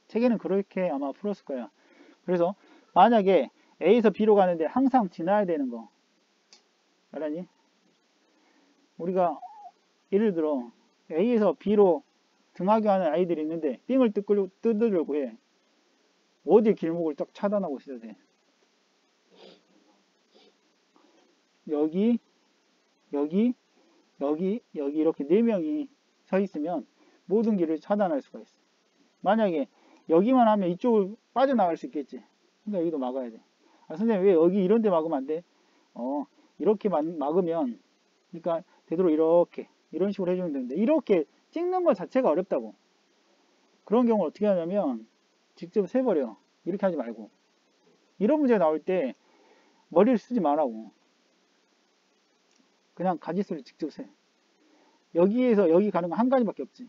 책에는 그렇게 아마 풀었을 거야. 그래서 만약에 A에서 B로 가는데 항상 지나야 되는 거 알았니? 우리가 예를 들어 A에서 B로 등하교 하는 아이들이 있는데 삥을 뜯으려고 해. 어디 길목을 딱 차단하고 있어야 돼. 여기 여기 이렇게 4명이 서 있으면 모든 길을 차단할 수가 있어. 만약에 여기만 하면 이쪽을 빠져나갈 수 있겠지. 그러니까 여기도 막아야 돼. 아, 선생님 왜 여기 이런 데 막으면 안 돼? 이렇게 막으면 그러니까 되도록 이렇게 이런 식으로 해주면 되는데 이렇게 찍는 것 자체가 어렵다고. 그런 경우 어떻게 하냐면 직접 세버려. 이렇게 하지 말고 이런 문제 나올 때 머리를 쓰지 말라고. 그냥 가지수를 직접 세. 여기에서 여기 가는 거 한 가지밖에 없지.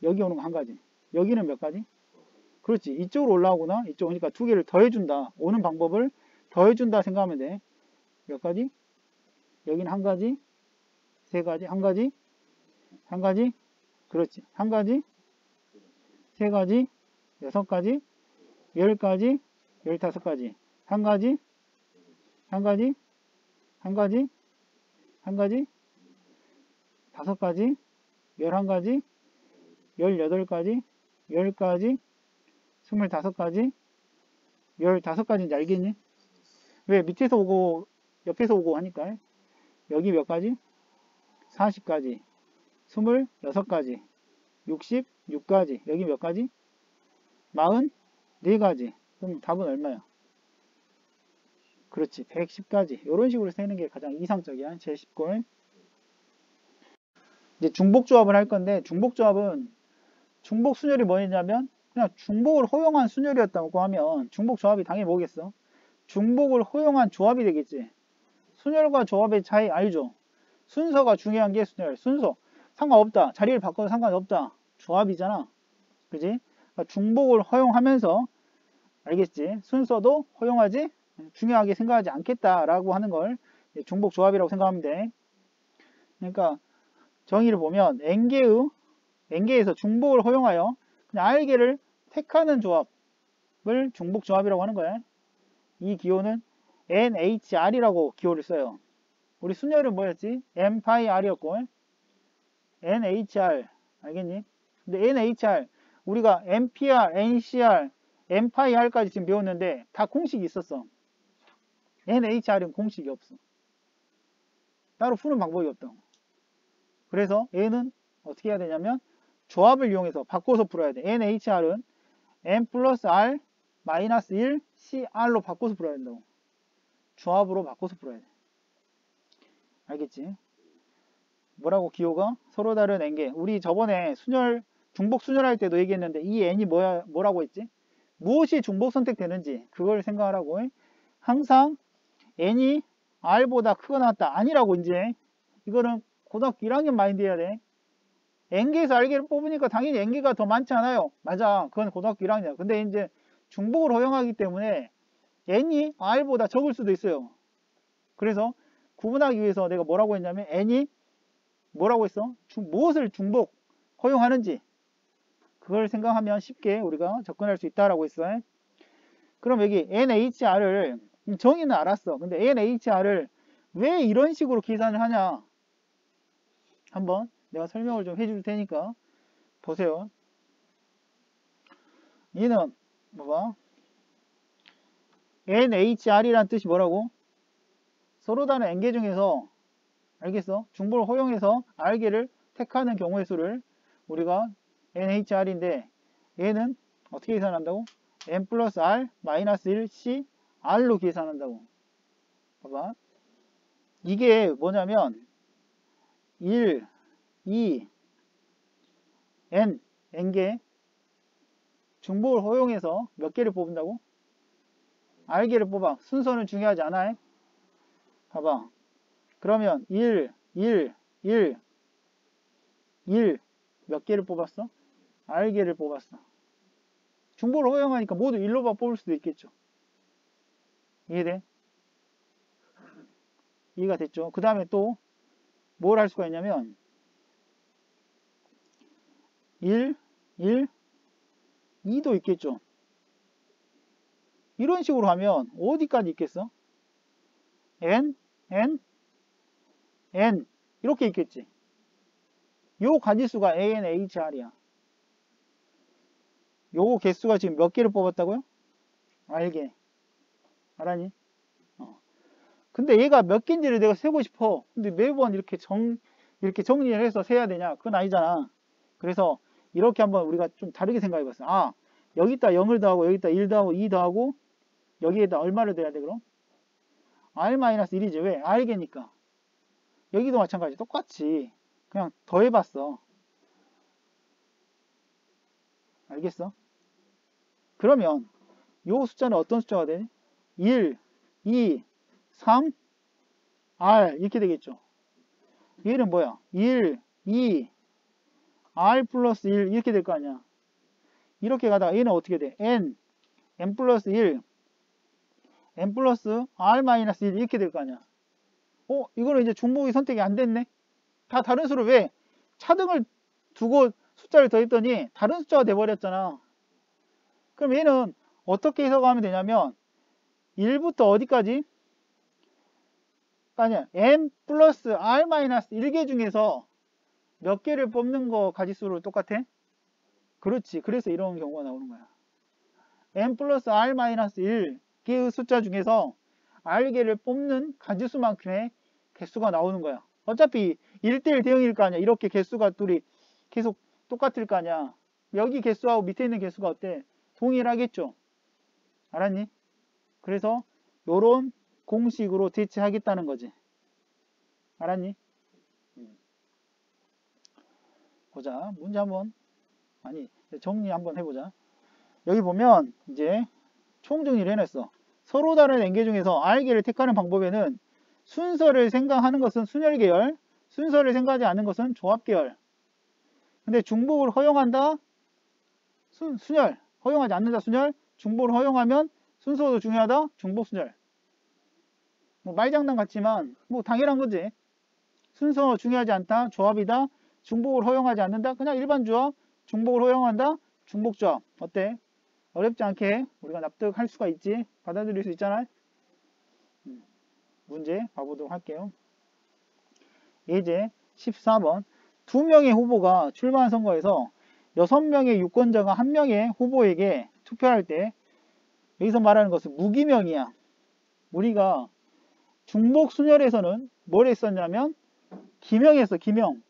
여기 오는 거 한 가지. 여기는 몇 가지? 그렇지. 이쪽으로 올라오거나 이쪽 오니까 2개를 더해준다. 오는 방법을 더해준다 생각하면 돼. 몇 가지? 여기는 한 가지, 3가지, 한 가지, 한 가지, 그렇지. 한 가지, 3가지, 6가지, 10가지, 15가지, 한 가지, 한 가지, 한 가지, 한 가지, 5가지, 11가지, 18가지, 10가지, 25가지, 15가지인지 알겠니? 왜 밑에서 오고 옆에서 오고 하니까 여기 몇 가지? 40가지, 26가지, 66가지, 여기 몇 가지? 44가지. 그럼 답은 얼마야? 그렇지, 110가지. 이런 식으로 세는 게 가장 이상적이야. 제10골. 이제 중복조합을 할 건데, 중복조합은 중복 순열이 뭐였냐면 그냥 중복을 허용한 순열이었다고 하면 중복조합이 당연히 뭐겠어? 중복을 허용한 조합이 되겠지. 순열과 조합의 차이 알죠? 순서가 중요한 게 순열. 순서 상관없다. 자리를 바꿔도 상관없다. 조합이잖아. 그지? 그러니까 중복을 허용하면서 알겠지? 순서도 허용하지 중요하게 생각하지 않겠다라고 하는 걸 중복조합이라고 생각하면 돼. 그러니까 정의를 보면 N개에서 중복을 허용하여 그냥 R개를 택하는 조합 중복 조합이라고 하는 거야. 이 기호는 NHR이라고 기호를 써요. 우리 순열은 뭐였지? M파이 R이었고 NHR 알겠니? 근데 NHR 우리가 MPR, NCR, M파이 R까지 지금 배웠는데 다 공식이 있었어. NHR은 공식이 없어. 따로 푸는 방법이 없다고. 그래서 얘는 어떻게 해야 되냐면 조합을 이용해서 바꿔서 풀어야 돼. NHR은 M 플러스 R 마이너스 1 CR로 바꿔서 풀어야 된다고. 조합으로 바꿔서 풀어야 돼. 알겠지? 뭐라고 기호가? 서로 다른 N개. 우리 저번에 순열, 중복 순열할 때도 얘기했는데 이 N이 뭐라고 했지? 무엇이 중복 선택되는지 그걸 생각하라고. 항상 N이 R보다 크거나 같다. 아니라고 이제. 이거는 고등학교 1학년 마인드 해야 돼. N개에서 R개를 뽑으니까 당연히 N개가 더 많지 않아요. 맞아. 그건 고등학교 1학년. 근데 이제 중복을 허용하기 때문에 N이 R보다 적을 수도 있어요. 그래서 구분하기 위해서 내가 뭐라고 했냐면 N이 뭐라고 했어? 무엇을 중복 허용하는지 그걸 생각하면 쉽게 우리가 접근할 수 있다라고 했어. 그럼 여기 NHR을 정의는 알았어. 근데 NHR을 왜 이런 식으로 계산을 하냐? 한번 내가 설명을 좀 해줄 테니까 보세요. 얘는 뭐가? NHR이란 뜻이 뭐라고? 서로 다른 N개 중에서 알겠어? 중복을 허용해서 R개를 택하는 경우의 수를 우리가 NHR인데 얘는 어떻게 계산한다고? M 플러스 R 마이너스 1 C R로 계산한다고. 봐봐. 이게 뭐냐면 1, 2, N개 중복을 허용해서 몇 개를 뽑는다고? R개를 뽑아. 순서는 중요하지 않아. 봐봐. 그러면 1 몇 개를 뽑았어? R개를 뽑았어. 중복을 허용하니까 모두 1로만 뽑을 수도 있겠죠. 이해돼? 이해가 됐죠? 그 다음에 또 뭘 할 수가 있냐면 1, 2도 있겠죠. 이런 식으로 하면 어디까지 있겠어? N 이렇게 있겠지. 요 가지수가 ANHR이야. 요 개수가 지금 몇 개를 뽑았다고요? R개. 알았니? 근데 얘가 몇 개인지를 내가 세고 싶어. 근데 매번 이렇게 정리를 해서 세야 되냐? 그건 아니잖아. 그래서 이렇게 한번 우리가 좀 다르게 생각해 봤어. 아, 여기다 0을 더하고 여기다 1 더하고 2 더하고 여기에다 얼마를 더해야 돼 그럼? R-1이지. 왜? R개니까. 여기도 마찬가지. 똑같이 그냥 더해봤어. 알겠어? 그러면 요 숫자는 어떤 숫자가 돼? 1, 2, 3, R 이렇게 되겠죠. 얘는 뭐야? 1, 2, R 플러스 1 이렇게 될 거 아니야. 이렇게 가다가 얘는 어떻게 돼? N 플러스 1, N 플러스 R 마이너스 1 이렇게 될 거 아니야. 이거는 이제 중복이 선택이 안 됐네. 다 다른 수를 왜? 차등을 두고 숫자를 더했더니 다른 숫자가 돼버렸잖아. 그럼 얘는 어떻게 해석하면 되냐면 1부터 어디까지? 아니야. M 플러스 R 마이너스 1개 중에서 몇 개를 뽑는 거 가지수로 똑같아? 그렇지. 그래서 이런 경우가 나오는 거야. M 플러스 R 마이너스 1개의 숫자 중에서 R개를 뽑는 가지수만큼의 개수가 나오는 거야. 어차피 1대1 대응일 거 아니야. 이렇게 개수가 둘이 계속 똑같을 거 아니야. 여기 개수하고 밑에 있는 개수가 어때? 동일하겠죠. 알았니? 그래서 요런 공식으로 대체하겠다는 거지. 알았니? 보자. 문제 한번 정리 한번 해보자. 여기 보면 이제 총정리를 해냈어. 서로 다른 N개 중에서 R개를 택하는 방법에는 순서를 생각하는 것은 순열 계열, 순서를 생각하지 않는 것은 조합 계열. 근데 중복을 허용한다? 순열. 허용하지 않는다? 순열. 중복을 허용하면 순서도 중요하다? 중복 순열. 뭐 말장난 같지만 뭐 당연한 거지. 순서 중요하지 않다? 조합이다? 중복을 허용하지 않는다? 그냥 일반 조합. 중복을 허용한다? 중복 조합. 어때? 어렵지 않게 우리가 납득할 수가 있지. 받아들일 수 있잖아. 문제 봐보도록 할게요. 예제 14번. 2명의 후보가 출마한 선거에서 6명의 유권자가 1명의 후보에게 투표할 때, 여기서 말하는 것은 무기명이야. 우리가 중복순열에서는 뭘 했었냐면 기명했어. 기명.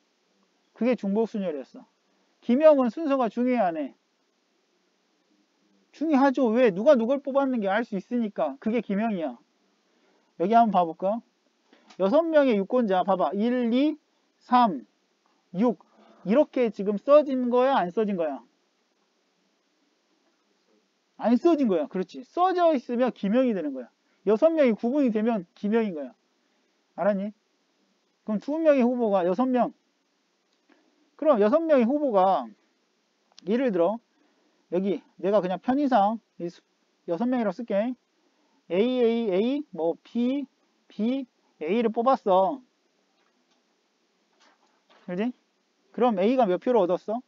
그게 중복순열이었어. 기명은 순서가 중요해 안 해? 중요하죠. 왜? 누가 누굴 뽑았는 게 알 수 있으니까. 그게 기명이야. 여기 한번 봐볼까? 6명의 유권자 봐봐. 1, 2, 3, 6 이렇게 지금 써진 거야? 안 써진 거야? 안 써진 거야. 그렇지. 써져 있으면 기명이 되는 거야. 6명이 구분이 되면 기명인 거야. 알았니? 그럼 2명의 후보가 6명. 그럼 6명의 후보가 예를 들어 여기 내가 그냥 편의상 6명이라고 쓸게. A, 뭐 B, A를 뽑았어. 그지? 그럼 A가 몇 표를 얻었어?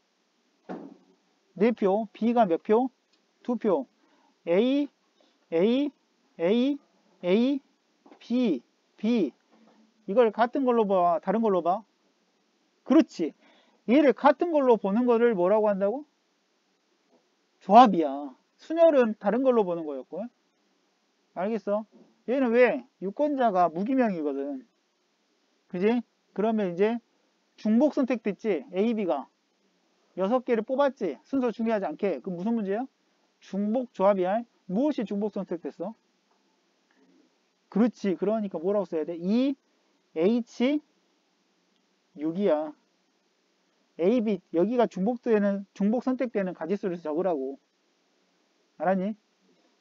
4표. B가 몇 표? 2표. A, B. 이걸 같은 걸로 봐? 다른 걸로 봐? 그렇지. 얘를 같은 걸로 보는 거를 뭐라고 한다고? 조합이야. 순열은 다른 걸로 보는 거였고. 알겠어? 얘는 왜? 유권자가 무기명이거든. 그지? 그러면 이제 중복 선택됐지? A, B가 6개를 뽑았지? 순서 중요하지 않게. 그럼 무슨 문제야? 중복 조합이야. 무엇이 중복 선택됐어? 그렇지. 그러니까 뭐라고 써야 돼? E, H, 6이야. A, B 여기가 중복 선택되는 가지수를 적으라고. 알았니?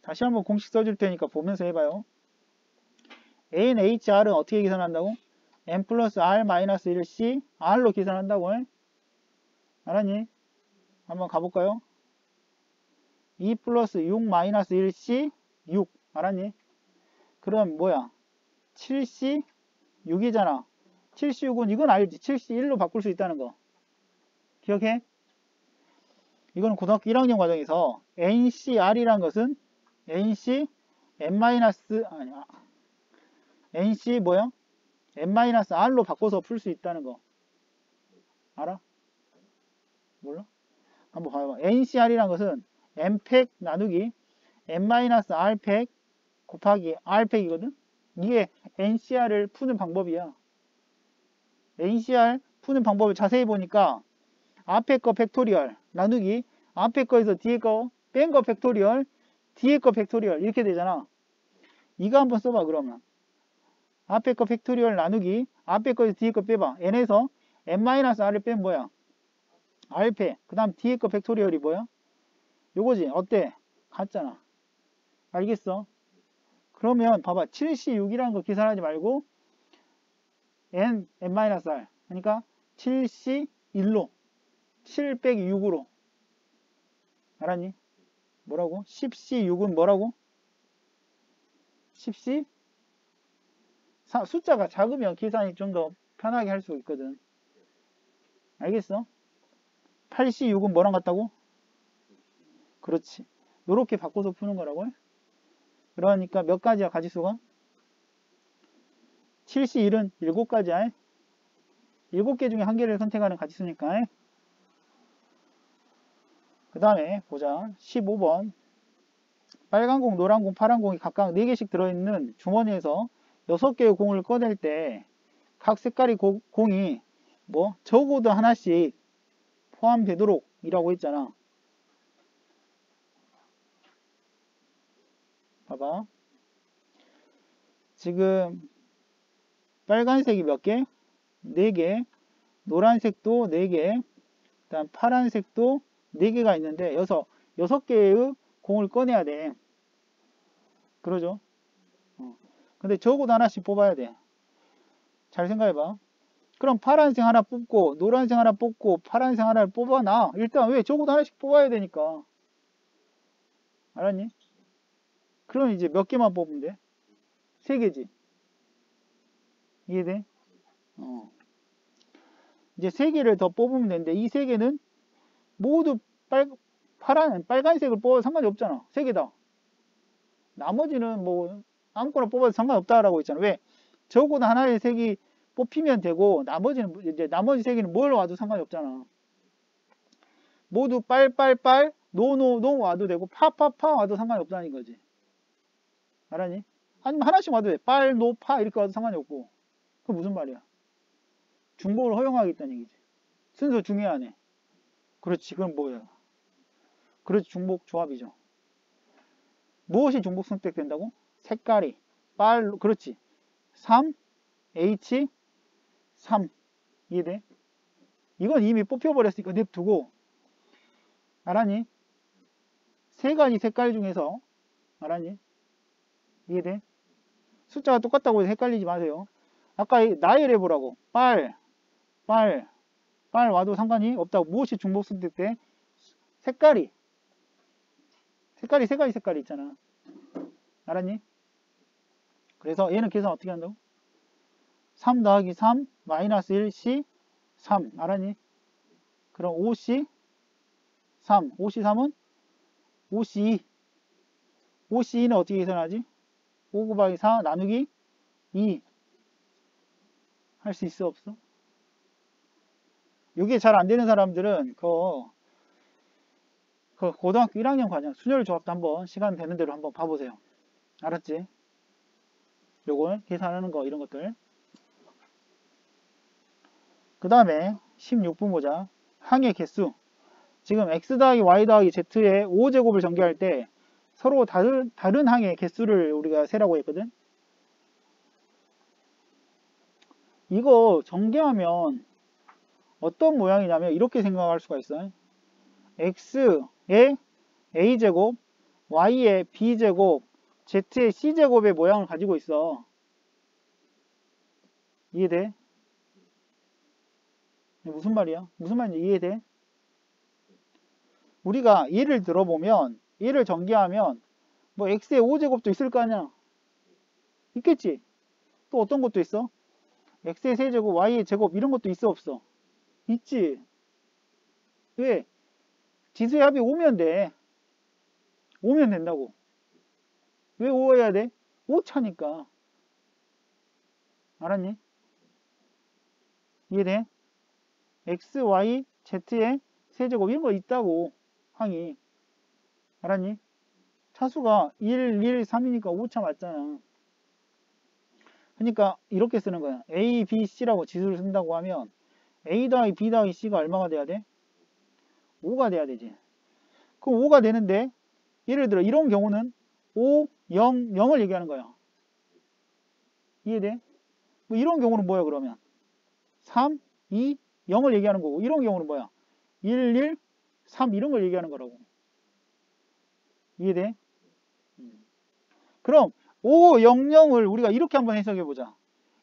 다시 한번 공식 써줄 테니까 보면서 해봐요. N, H, R은 어떻게 계산한다고? N 플러스 R 마이너스 1C R로 계산한다고. 알았니? 한번 가볼까요? 2 플러스 6 마이너스 1C 6 알았니? 그럼 뭐야? 7C 6이잖아. 7C 6은 이건 알지? 7C 1로 바꿀 수 있다는 거. 기억해? 이거는 고등학교 1학년 과정에서 NCR이란 것은 NC 아니야. NC 뭐야? N-R로 바꿔서 풀 수 있다는 거. 알아? 몰라? 한번 봐봐. NCR이란 것은 N팩 나누기 N-R팩 곱하기 R팩이거든? 이게 NCR을 푸는 방법이야. NCR 푸는 방법을 자세히 보니까 앞에 거 팩토리얼 나누기 앞에 거에서 뒤에 거 뺀 거 팩토리얼 뒤에 거 팩토리얼 이렇게 되잖아. 이거 한번 써봐 그러면. 앞에 거 팩토리얼 나누기 앞에 거에서 뒤에 거 빼봐. n에서 n-r을 빼면 뭐야? r패. 그 다음 뒤에 거 팩토리얼이 뭐야? 요거지. 어때? 같잖아. 알겠어? 그러면 봐봐. 7C6이라는 거 계산하지 말고 n-r 그러니까 7C1로 7 빼기 6으로 알았니? 뭐라고? 10C6은 뭐라고? 10C 숫자가 작으면 계산이 좀 더 편하게 할 수 있거든. 알겠어? 8C6은 뭐랑 같다고? 그렇지. 요렇게 바꿔서 푸는 거라고. 그러니까 몇 가지야 가지수가? 7C1은 7가지야. 7개 중에 한 개를 선택하는 가지수니까. 그 다음에 보자. 15번. 빨간 공, 노란 공, 파란 공이 각각 4개씩 들어있는 주머니에서 6개의 공을 꺼낼 때 각 색깔의 공이 뭐 적어도 하나씩 포함되도록 이라고 했잖아. 봐봐. 지금 빨간색이 몇 개? 4개. 노란색도 4개. 그 다음 파란색도 4개가 있는데 6개의 공을 꺼내야 돼. 그러죠? 근데 적어도 하나씩 뽑아야 돼. 잘 생각해봐. 그럼 파란색 하나 뽑고 노란색 하나 뽑고 파란색 하나를 뽑아놔. 일단 왜? 적어도 하나씩 뽑아야 되니까. 알았니? 그럼 이제 몇 개만 뽑으면 돼? 3개지. 이해돼? 이제 3개를 더 뽑으면 되는데 이 3개는 모두 빨간색을 뽑아도 상관이 없잖아. 세 개다. 나머지는 뭐 아무거나 뽑아도 상관없다라고 있잖아. 왜? 적어도 하나의 색이 뽑히면 되고 나머지는 이제 나머지 세 개는 뭘 와도 상관이 없잖아. 모두 빨빨빨 노노노 와도 되고 파파파 와도 상관이 없다는 거지. 알았니? 아니면 하나씩 와도 돼. 빨, 노, 파 이렇게 와도 상관이 없고. 그게 무슨 말이야? 중복을 허용하겠다는 얘기지. 순서 중요하네. 그렇지. 그럼 뭐야? 그렇지. 중복 조합이죠. 무엇이 중복 선택된다고? 색깔이. 그렇지. 3, H, 3. 이해돼? 이건 이미 뽑혀버렸으니까 냅두고. 알았니? 세 가지 색깔 중에서. 알았니? 이해돼? 숫자가 똑같다고 해서 헷갈리지 마세요. 아까 나열 해보라고. 빨 와도 상관이 없다고. 무엇이 중복 선택돼? 색깔이 세 가지 색깔이 있잖아. 알았니? 그래서 얘는 계산 어떻게 한다고? 3 더하기 3 마이너스 1C 3 알았니? 그럼 5C 3 5C 3은 5C2 5C2는 어떻게 계산하지? 5 곱하기 4 나누기 2 할 수 있어 없어? 이게 잘 안되는 사람들은 그 고등학교 1학년 과정 순열 조합도 한번 시간 되는 대로 한번 봐보세요. 알았지? 요걸 계산하는 거 이런 것들. 그 다음에 16분 보자. 항의 개수. 지금 x 더하기 y 더하기 z의 5제곱을 전개할 때 서로 다른 항의 개수를 우리가 세라고 했거든. 이거 전개하면 어떤 모양이냐면 이렇게 생각할 수가 있어요. x의 a제곱, y의 b제곱, z의 c제곱의 모양을 가지고 있어. 이해돼? 무슨 말이야? 무슨 말인지 이해돼? 우리가 예를 들어보면 얘를 전개하면 뭐 x의 5제곱도 있을 거 아니야? 있겠지? 또 어떤 것도 있어? x의 세제곱, y의 제곱 이런 것도 있어 없어? 있지? 왜? 지수의 합이 5면 돼. 5면 된다고. 왜 5여야 돼? 5차니까. 알았니? 이해돼? x, y, z의 세제곱 이런 거 있다고. 항이. 알았니? 차수가 1, 1, 3이니까 5차 맞잖아. 그러니까 이렇게 쓰는 거야. A, B, C라고 지수를 쓴다고 하면 A 더하기 B 더하기 C가 얼마가 돼야 돼? 5가 돼야 되지. 그럼 5가 되는데 예를 들어 이런 경우는 5, 0, 0을 얘기하는 거야. 이해돼? 뭐 이런 경우는 뭐야 그러면? 3, 2, 0을 얘기하는 거고 이런 경우는 뭐야? 1, 1, 3 이런 걸 얘기하는 거라고. 이해돼? 그럼 5, 0, 0을 우리가 이렇게 한번 해석해 보자.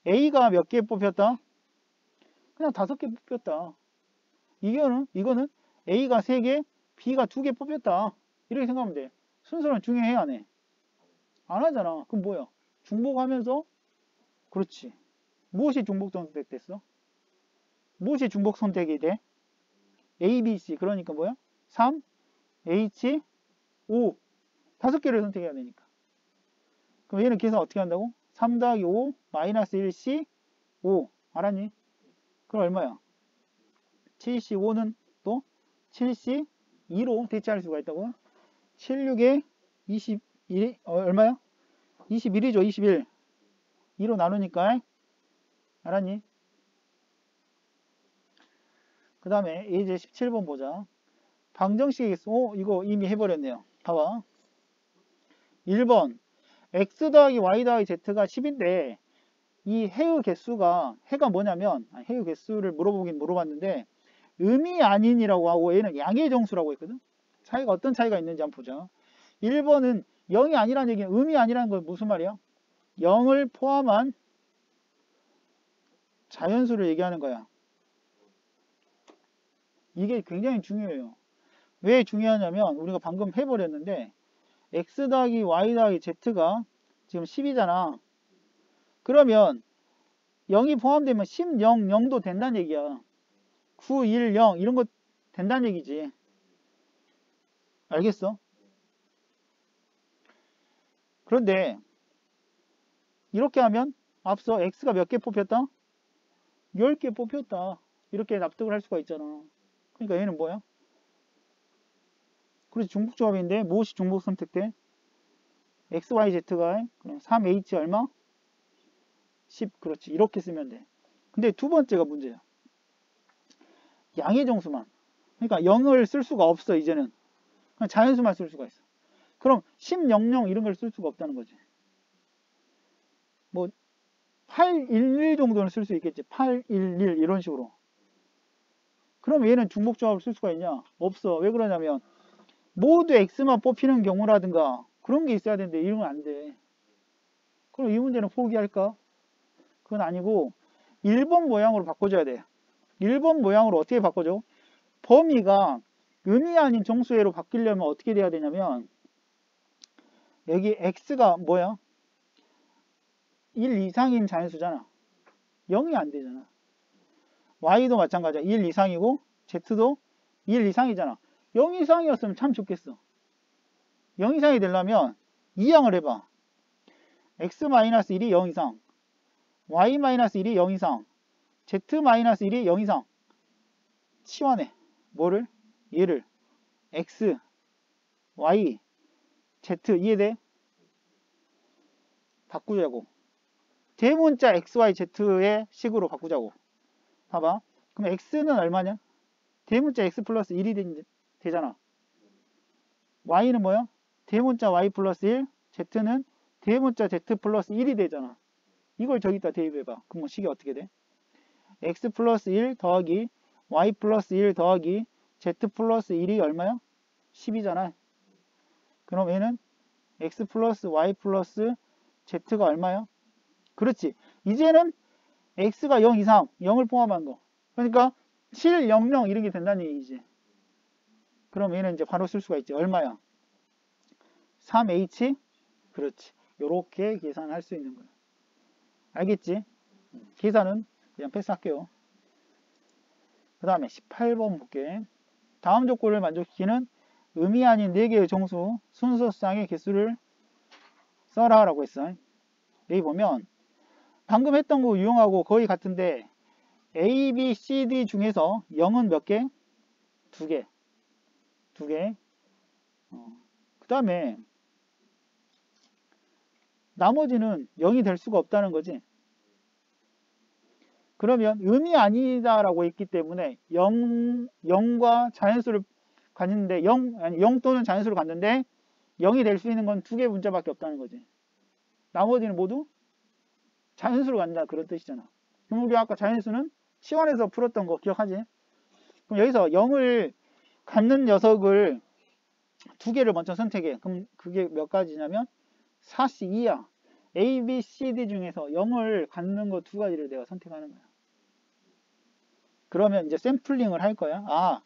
A가 몇 개 뽑혔다? 그냥 5개 뽑혔다. 이거는 A가 3개, B가 2개 뽑혔다. 이렇게 생각하면 돼. 순서는 중요해 안 해? 안 하잖아. 그럼 뭐야? 중복하면서 그렇지. 무엇이 중복 선택됐어? 무엇이 중복 선택이 돼? A, B, C. 그러니까 뭐야? 3, H, 5. 5개를 선택해야 되니까. 그럼 얘는 계산 어떻게 한다고? 3 더하기 5 마이너스 1C 5. 알았니? 그럼 얼마야? 7C5는 또 7C2로 대체할 수가 있다고. 76에 21, 얼마야? 21이죠. 21. 2로 나누니까. 알았니? 그 다음에 이제 17번 보자. 방정식의 개수. 이거 이미 해버렸네요. 봐봐. 1번 x 더하기 y 더하기 z가 10인데 이 해의 개수가 해가 뭐냐면 해의 개수를 물어보긴 물어봤는데 음이 아닌이라고 하고 얘는 양의 정수라고 했거든. 차이가 어떤 차이가 있는지 한번 보자. 1번은 0이 아니라는 얘기는 음이 아니라는 건 무슨 말이야? 0을 포함한 자연수를 얘기하는 거야. 이게 굉장히 중요해요. 왜 중요하냐면 우리가 방금 해버렸는데 x 더하기 y 더하기 z가 지금 10이잖아. 그러면 0이 포함되면 10, 0, 0도 된다는 얘기야. 9, 1, 0 이런 거 된다는 얘기지. 알겠어? 그런데 이렇게 하면 앞서 x가 몇 개 뽑혔다? 10개 뽑혔다. 이렇게 납득을 할 수가 있잖아. 그러니까 얘는 뭐야? 그래서 중복조합인데 무엇이 중복 선택돼? x, y, z가 3h 얼마? 10. 그렇지. 이렇게 쓰면 돼. 근데 두 번째가 문제야. 양의 정수만. 그러니까 0을 쓸 수가 없어. 이제는 그냥 자연수만 쓸 수가 있어. 그럼 10, 0, 0 이런 걸 쓸 수가 없다는 거지. 뭐 8, 1, 1 정도는 쓸 수 있겠지. 8, 1, 1 이런 식으로. 그럼 얘는 중복조합을 쓸 수가 있냐? 없어. 왜 그러냐면 모두 x만 뽑히는 경우라든가 그런 게 있어야 되는데 이런 건 안 돼. 그럼 이 문제는 포기할까? 그건 아니고 1번 모양으로 바꿔줘야 돼. 1번 모양으로 어떻게 바꿔줘? 범위가 음이 아닌 정수회로 바뀌려면 어떻게 돼야 되냐면 여기 x가 뭐야? 1 이상인 자연수잖아. 0이 안 되잖아. y도 마찬가지야. 1 이상이고 z도 1 이상이잖아. 0 이상이었으면 참 좋겠어. 0 이상이 되려면 이항을 해봐. x-1이 0 이상, y-1이 0 이상, z-1이 0 이상. 치환해. 뭐를? 얘를 x, y, z 이해돼? 바꾸자고. 대문자 x, y, z의 식으로 바꾸자고. 봐봐. 그럼 x는 얼마냐? 대문자 x 플러스 1이 되잖아. y는 뭐야? 대문자 y 플러스 1, z는 대문자 z 플러스 1이 되잖아. 이걸 저기다 대입해봐. 그럼 식이 어떻게 돼? x 플러스 1 더하기 y 플러스 1 더하기 z 플러스 1이 얼마야? 10이잖아. 그럼 얘는 x 플러스 y 플러스 z가 얼마야? 그렇지. 이제는 x가 0 이상, 0을 포함한 거. 그러니까 7, 0, 0 이런 게 된다는 얘기지. 그럼 얘는 이제 바로 쓸 수가 있지. 얼마야? 3h? 그렇지. 요렇게 계산할 수 있는 거야. 알겠지? 계산은 그냥 패스할게요. 그 다음에 18번 볼게. 다음 조건을 만족시키는 음이 아닌 4개의 정수 순서상의 개수를 써라 라고 했어. 여기 보면 방금 했던 거 유형하고 거의 같은데 A, B, C, D 중에서 0은 몇 개? 2개. 2개. 그 다음에 나머지는 0이 될 수가 없다는 거지. 그러면 음이 아니다 라고 했기 때문에 0과 자연수를 갖는데 0 또는 자연수를 갖는데 0이 될 수 있는 건 2개 문자밖에 없다는 거지. 나머지는 모두 자연수를 갖는다 그런 뜻이잖아. 그럼 우리 아까 자연수는 치환해서 풀었던 거 기억하지? 그럼 여기서 0을 갖는 녀석을 2개를 먼저 선택해. 그럼 그게 몇 가지냐면 4C2야. A, B, C, D 중에서 0을 갖는 거 2가지를 내가 선택하는 거야. 그러면 이제 샘플링을 할 거야. 아,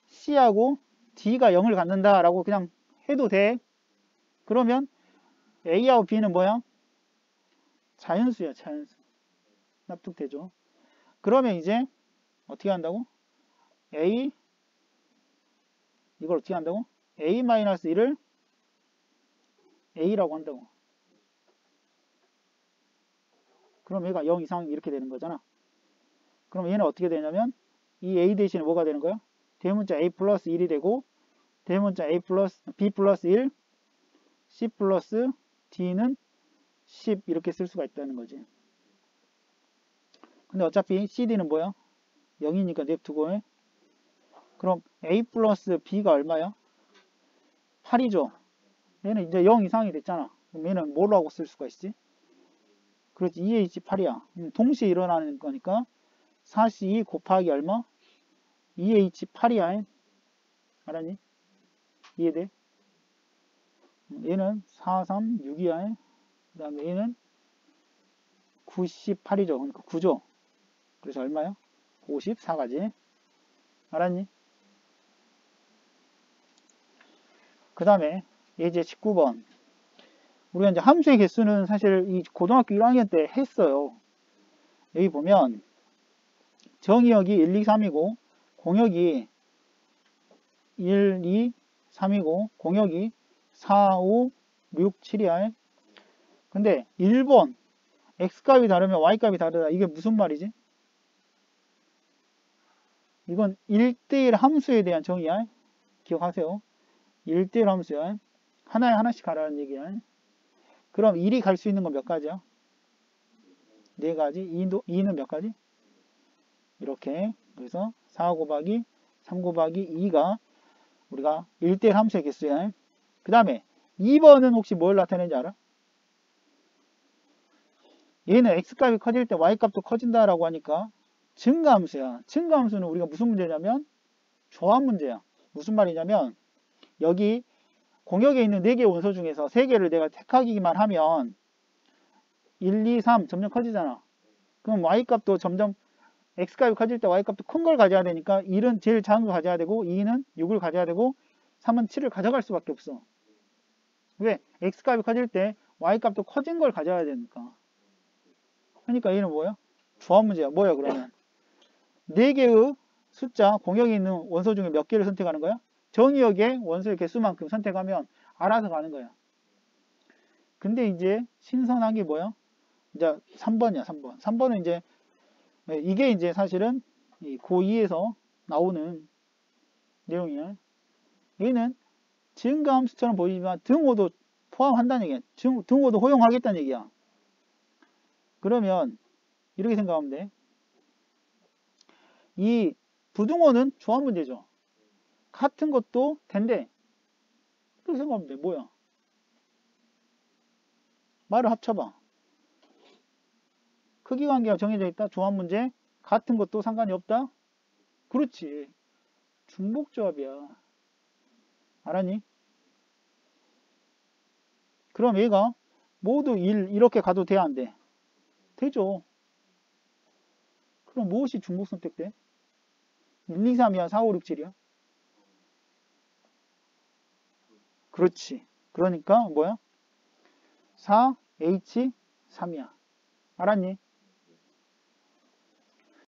C하고 D가 0을 갖는다 라고 그냥 해도 돼. 그러면 A하고 B는 뭐야? 자연수야, 자연수. 납득되죠? 그러면 이제 어떻게 한다고? 이걸 어떻게 한다고? A-1을 A라고 한다고. 그럼 얘가 0 이상 이렇게 되는 거잖아. 그럼 얘는 어떻게 되냐면 이 A 대신에 뭐가 되는 거야? 대문자 A 플러스 1이 되고 대문자 B 플러스 1, C 플러스 D는 10 이렇게 쓸 수가 있다는 거지. 근데 어차피 CD는 뭐야? 0이니까 냅두고. 그럼 A 플러스 B가 얼마야? 8이죠. 얘는 이제 0 이상이 됐잖아. 그럼 얘는 뭐라고 쓸 수가 있지? 그렇지. 2H8이야. 동시에 일어나는 거니까 4C2 곱하기 얼마? 2H8이야. 알았니? 이해돼? 얘는 436이야. 그 다음에 얘는 98이죠. 그러니까 9죠. 그래서 얼마야? 54가지. 알았니? 그 다음에 예제 19번. 우리가 이제 함수의 개수는 사실 이 고등학교 1학년 때 했어요. 여기 보면 정의역이 1, 2, 3이고 공역이 1, 2, 3이고 공역이 4, 5, 6, 7이야. 근데 1번 x값이 다르면 y값이 다르다. 이게 무슨 말이지? 이건 1대1 함수에 대한 정의야. 기억하세요. 1대1 함수야. 하나에 하나씩 가라는 얘기야. 그럼 1이 갈 수 있는 건 몇 가지야? 4가지. 2는 몇 가지? 이렇게. 그래서 4 곱하기 3 곱하기 2가 우리가 1대1 함수의 개수야. 그 다음에 2번은 혹시 뭘 나타내는지 알아? 얘는 x값이 커질 때 y값도 커진다라고 하니까 증가함수야. 증가함수는 우리가 무슨 문제냐면 조합 문제야. 무슨 말이냐면 여기 공역에 있는 4개의 원소 중에서 3개를 내가 택하기만 하면 1, 2, 3 점점 커지잖아. 그럼 y값도 점점 x값이 커질 때 y값도 큰 걸 가져야 되니까 1은 제일 작은 걸 가져야 되고 2는 6을 가져야 되고 3은 7을 가져갈 수밖에 없어. 왜? x값이 커질 때 y값도 커진 걸 가져야 되니까. 그러니까 얘는 뭐야? 조합 문제야. 뭐야 그러면? 4개의 숫자 공역에 있는 원소 중에 몇 개를 선택하는 거야? 정의역의 원소의 개수만큼 선택하면 알아서 가는 거야. 근데 이제 신선한 게 뭐야? 이제 3번이야. 3번. 3번은 이제 이게 이제 사실은 고2에서 나오는 내용이야. 얘는 증가함수처럼 보이지만 등호도 포함한다는 얘기야. 등호도 허용하겠다는 얘기야. 그러면 이렇게 생각하면 돼. 이 부등호는 조합 문제죠. 같은 것도 된대. 그렇게 생각하면 돼. 뭐야? 말을 합쳐봐. 크기 관계가 정해져 있다. 조합 문제. 같은 것도 상관이 없다. 그렇지. 중복조합이야. 알았니? 그럼 얘가 모두 1 이렇게 가도 돼? 안 돼? 되죠. 그럼 무엇이 중복 선택돼? 1, 2, 3이야? 4, 5, 6, 7이야? 그렇지. 그러니까 뭐야? 4, H, 3이야. 알았니?